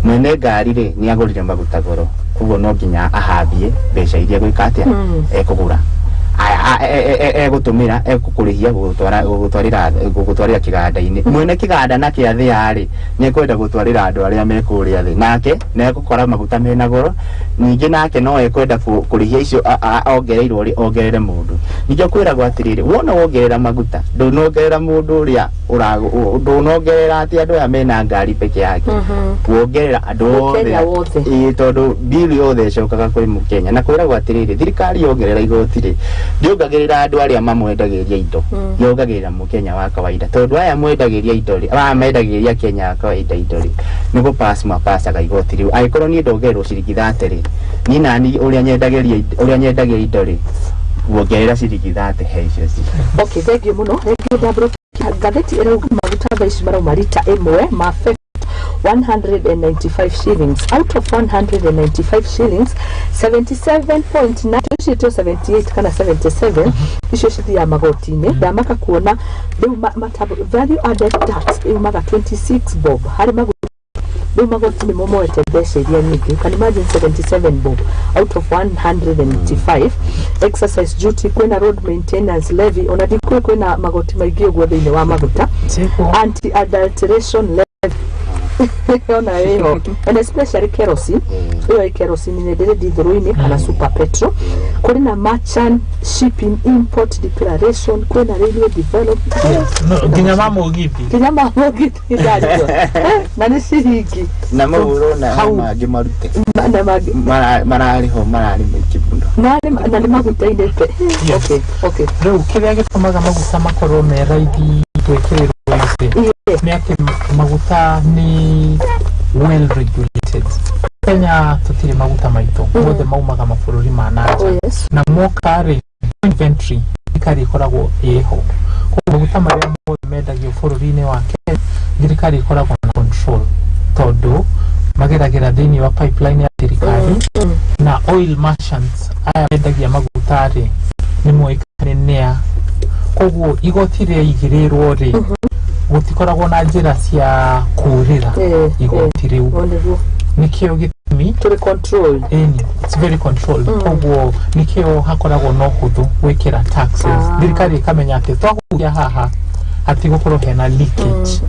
mwene ngari rĩ nĩ agũrire maguta goro koguo no nginya ahambie mbeca iria gwĩka atĩa ekũgũra egũtũmĩra egũkũrĩhia gũgũtwarĩra kĩganda-inĩ mwene kĩganda na kĩathĩa rĩ nĩ ekwenda gũtwarĩra andũ arĩa mekũrĩa thĩ nake nĩ egũkora maguta mena goro ningĩ nake no ekwenda kũrĩhia icio ongereirwo rĩ ongerere mũndũ ningĩ kwĩragwo atĩrĩrĩ wona wongerera maguta ndũnongerera mũndũ ũrĩa ndũnongerera atĩ andũ aya mena ngari peke yake wongerera andũ othe tondũ bili yothe ĩcokaga kwĩ Mũkenya na kwĩragwo atĩrĩrĩ thirikari yongerera igoti rĩ ndiongagĩrĩra andũ arĩa mamwendagĩria indo yongagĩrĩra Mũkenya wa kawaida tondũ aya mwendagĩria indo rĩ mendagĩria Kenya wa kawaida indo rĩ nĩ gũpass mapasaga igoti rĩu angĩkorwo niĩ ndongererwo ciringi 30 rĩ niĩ nani ũrĩa nyendagĩria indo rĩ wongerera ciringi 30 he icio ci okay thank you muno ngathĩti ĩrauga maguta thaa ici marauma rita ĩmwe ma 195 shillings out of 195 shillings 77.9 to 78 kana 77 icio cithia magoti-inĩ ndamaka kuona rĩu value added tax iumaga 26 bob harĩ maguta rĩu magoti nĩ momoete mbeca iria nyingĩ you can imagine 77 bob out of 195 exercise duty kwĩna road maintenance levy ona ndikũĩ kwĩna magoti maingĩ ũguo thĩinĩ wa maguta anti adulteration levy ona hiyo and especially kerosene hiyo kerosene ni ndĩrĩ dithũrũ-inĩ kana super petrol kũrĩ na merchant shipping import declaration kwĩna railway development nginya mamugithi ndario na nĩ ciringi na maũrũ na mangĩ marute mararĩho mararĩ maingĩ mũno na nĩ maguta-inĩ okay rĩu kĩrĩa gĩtũmaga maguta makorwo me raithi twĩkĩrĩrwo nĩ atĩ maguta ni well regulated Kenya tutire maguta maito mothe maumaga mabũrũri ma nanja na moka rĩ inventory thirikari ĩkoragwo ĩho koguo maguta marĩa mothe mendagio bũrũri-inĩ wa Kenya thirikari ĩkoragwo na control tondũ mageragĩra thĩinĩ wa pipeline ya thirikari na oil merchants aya mendagia maguta rĩ nĩ moĩkaine nĩa koguo igoti rĩaigĩrĩrwo rĩ gũtikoragwo na njĩra cia kũũrĩra igoti rĩu nikio gitumi to control it's very controlled koguo nikio hakoragwo no huthu gwikira taxes thirikari ikamenya ati twagukia haha ati gukorwo hena leakage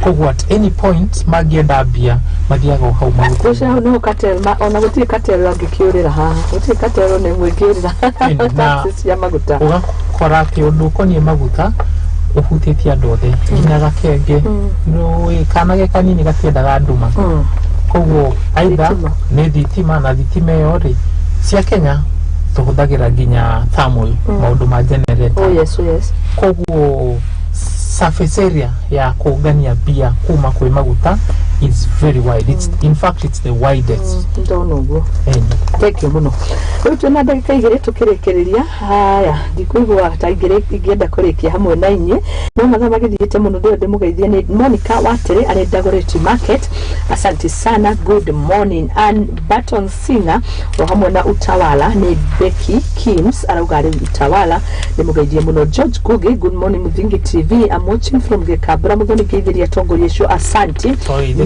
koguo at any point magienda mbia mathiaga hau maguta kuca no katel ona gutie katel angikiurira haha gutie katel ne mwingirira taxes ya maguta ugakora ati undu konie maguta uhutitie andu othe nginya gakenge no kanage kanini gatiendaga nduma koguo aidha nĩ thitima na thitima ĩyo rĩ cia Kenya tuhuthagira nginya thermal maundu ma generator yes koguo surface area ya kũngania bia kuma kwĩ maguta is very wide. In fact it's the widest. Ndonogo. Thank you muno. Rĩu twĩna ndagĩka igĩrĩ tũkĩrĩkĩrĩria. Haya, ndikũigua ta igĩrĩ ingĩenda kũrĩkia hamwe na inyuĩ. No mathaa magĩthiĩte mũno ndio ndĩmũgeithie nĩ Monica Watere arĩ Dagoretti Market. Asante sana. Good morning. And Baton Singer o hamwe na Utawala ni Becky Kims arauga arĩ Utawala. Ndĩmũgeithie muno George Gugi. Good morning Muthingi TV. I'm watching from Gikabra. Muthoni geithiria tongoria cio. Asante.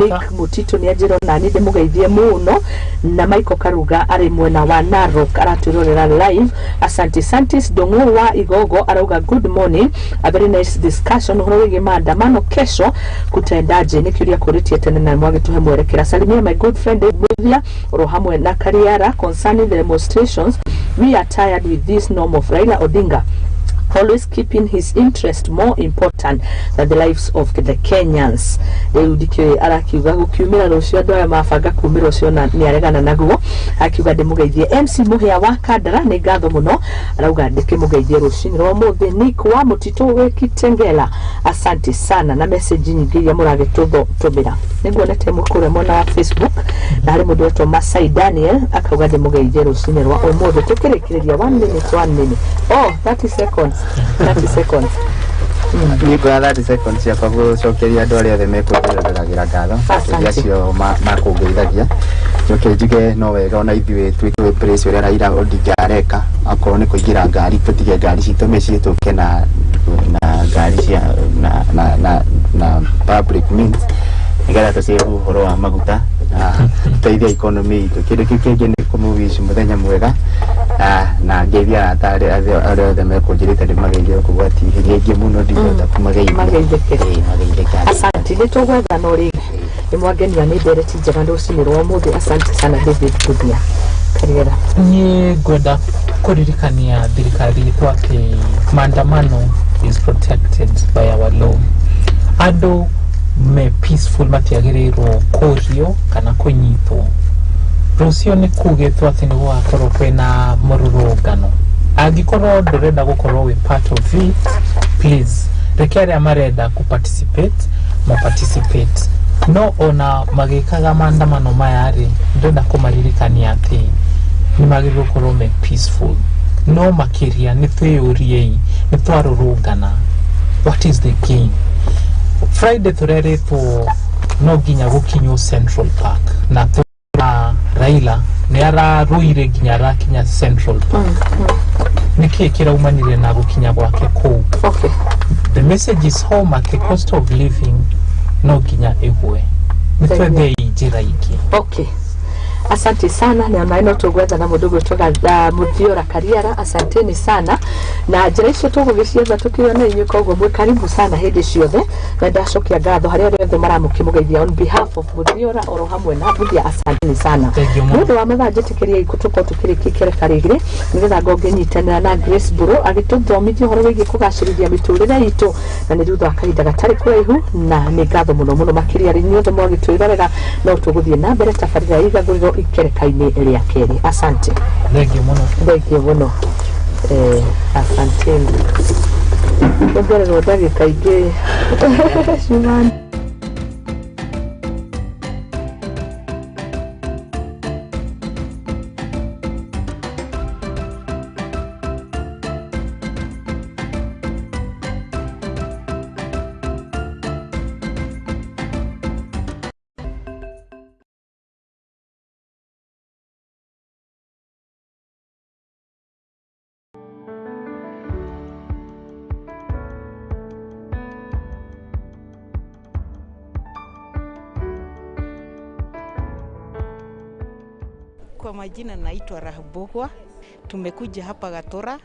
Nick Mutito ni ajiro na ni ndĩmũgeithie muno na Michael Karuga ari mwena wa Narok aratwirorera live. Asante Santis Dongo wa Igogo arauga good morning, a very nice discussion horo wĩgiĩ maandamano kesho kutendaje nikiuria kũrĩtie tene na mwagĩtuhe mwerekera. Salimia my good friend Muthia oro hamwe na Kariara concerning the demonstrations. We are tired with this norm of Raila Odinga always keeping his interest more important than the lives of the Kenyans. Eudike arakiuga gukiumira rucio andu aya mabanga kumira ucio na ni aregana naguo akiuga ndĩmũgeithie MC Muhia wa Kandara ni ngatho muno arauga ndĩkĩmũgeithie rucio rwa mũthĩ Nick wa Mutito wĩkitengela. Asante sana na message nyingĩ iria mũragĩtũmĩra nĩguonete mũkũre mona wa Facebook na harĩ mũndũ wetwo Masai Daniel akauga ndĩmũgeithie rucio rwa ũmũthĩ tũkĩrĩkĩrĩria 1 minute oh 30 seconds 30 seconds. Niko 30 seconds ya kwago cokeria andu aria othe mekũnjĩragĩra ngatho iria cio makũngeithagia njoke njuge no wega ona ithuĩ twĩke brace ũrĩa Raila Odinga areka akorwo nĩ kũingĩra ngari tũtige ngari citũ mĩciĩ tũke na ngari cia na public means nĩgetha tũcĩe ũhoro wa maguta teithia economy itũ. Kĩndũ kĩu kĩngĩ nĩ kũmũwish mũthenya mwega na ngeithia atari arĩa othe mekũnjĩrĩte ndĩmageithie kũgwati rĩngĩ mũno ndingĩhota kũmageithia. Asante nĩtũgwethana ũrĩ nĩmwangenia nĩ ndereti njega ndũcinĩrwo mũthĩ. Asante sana David Kudia Kariera. Niĩ ngwenda kũririkania thirikari itũ atĩ maandamano is protected by our law. Andũ me peaceful matiagĩrĩirwo kũrio kana kũnyitwo. Rũcio nĩ kugĩtwo atĩ nĩ gũgakorwo kwĩna mũrũrũngano. Angĩkorwo ndũrenda gũkorwo wĩ part of it, please reke arĩa marenda kuparticipate participate. No ona magĩkaga maandamano maya rĩ ndĩrenda kũmaririkania atĩ nĩ magĩrĩirwo gũkorwo me peaceful. No makĩria nĩ twĩyũriei nĩ twarũrũngana. What is the gain? Friday turerĩtwo no nginya gũkinywo Central Park na Raila nĩ ararũire nginya arakinya Central Park. Nĩkĩĩ kĩraumanire na gũkinya gwake kũu? Okay. The message is home at the cost of living no nginya ĩgwe. Nĩtwethe njĩra ingĩ. Okay. Asante sana na naino tugwetha na mũndũ gwĩtwo Muthiora Kariara. Asanteni sana na njĩra icio tũgũgĩcietha tũkĩona inyuĩ koguo mwĩ karibu sana hĩndĩ ciothe na ndacokia ngatho harĩa othe maramũkĩmũgeithia on behalf of Muthiora oro hamwe na Muthia. Asanteni sana nĩũndũ wa mathaa njĩtĩkĩria ikũtũkorwo tũkĩrĩkia karĩgĩrĩ nĩgetha ngongĩnyitanĩra na Grace Buru agĩtũthomithia ũhoro wĩgiĩ kũgacĩrithia mĩtũrĩre itũ na nĩ thutha wa kahinda gatarĩ kũraihu na nĩ ngatho mũno mũno makĩria rĩ inyuothe mwagĩtwĩrorera no tũgũthiĩ na mbere tabarĩra ya Igaguriro ikereka-inĩ rĩa kerĩ. Asante. Thengiũ mũno. Asanteni. Ndongererwo ndagĩka ingĩ. Cumani. Kwa majina naitwa Rahbogwa. Tumekuja hapa Gatora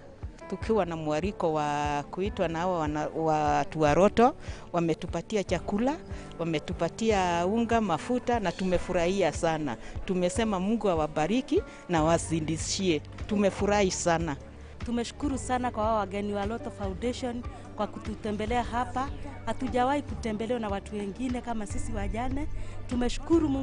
tukiwa na mwaliko wa kuitwa na watu wa Roto. Wametupatia chakula, wametupatia unga, mafuta na tumefurahia sana. Tumesema Mungu awabariki na wazidishie. Tumefurahi sana. Tumeshukuru sana kwa wao wageni wa Roto Foundation kwa kututembelea hapa. Hatujawahi kutembelewa na watu wengine kama sisi wajane. Tumeshukuru Mungu.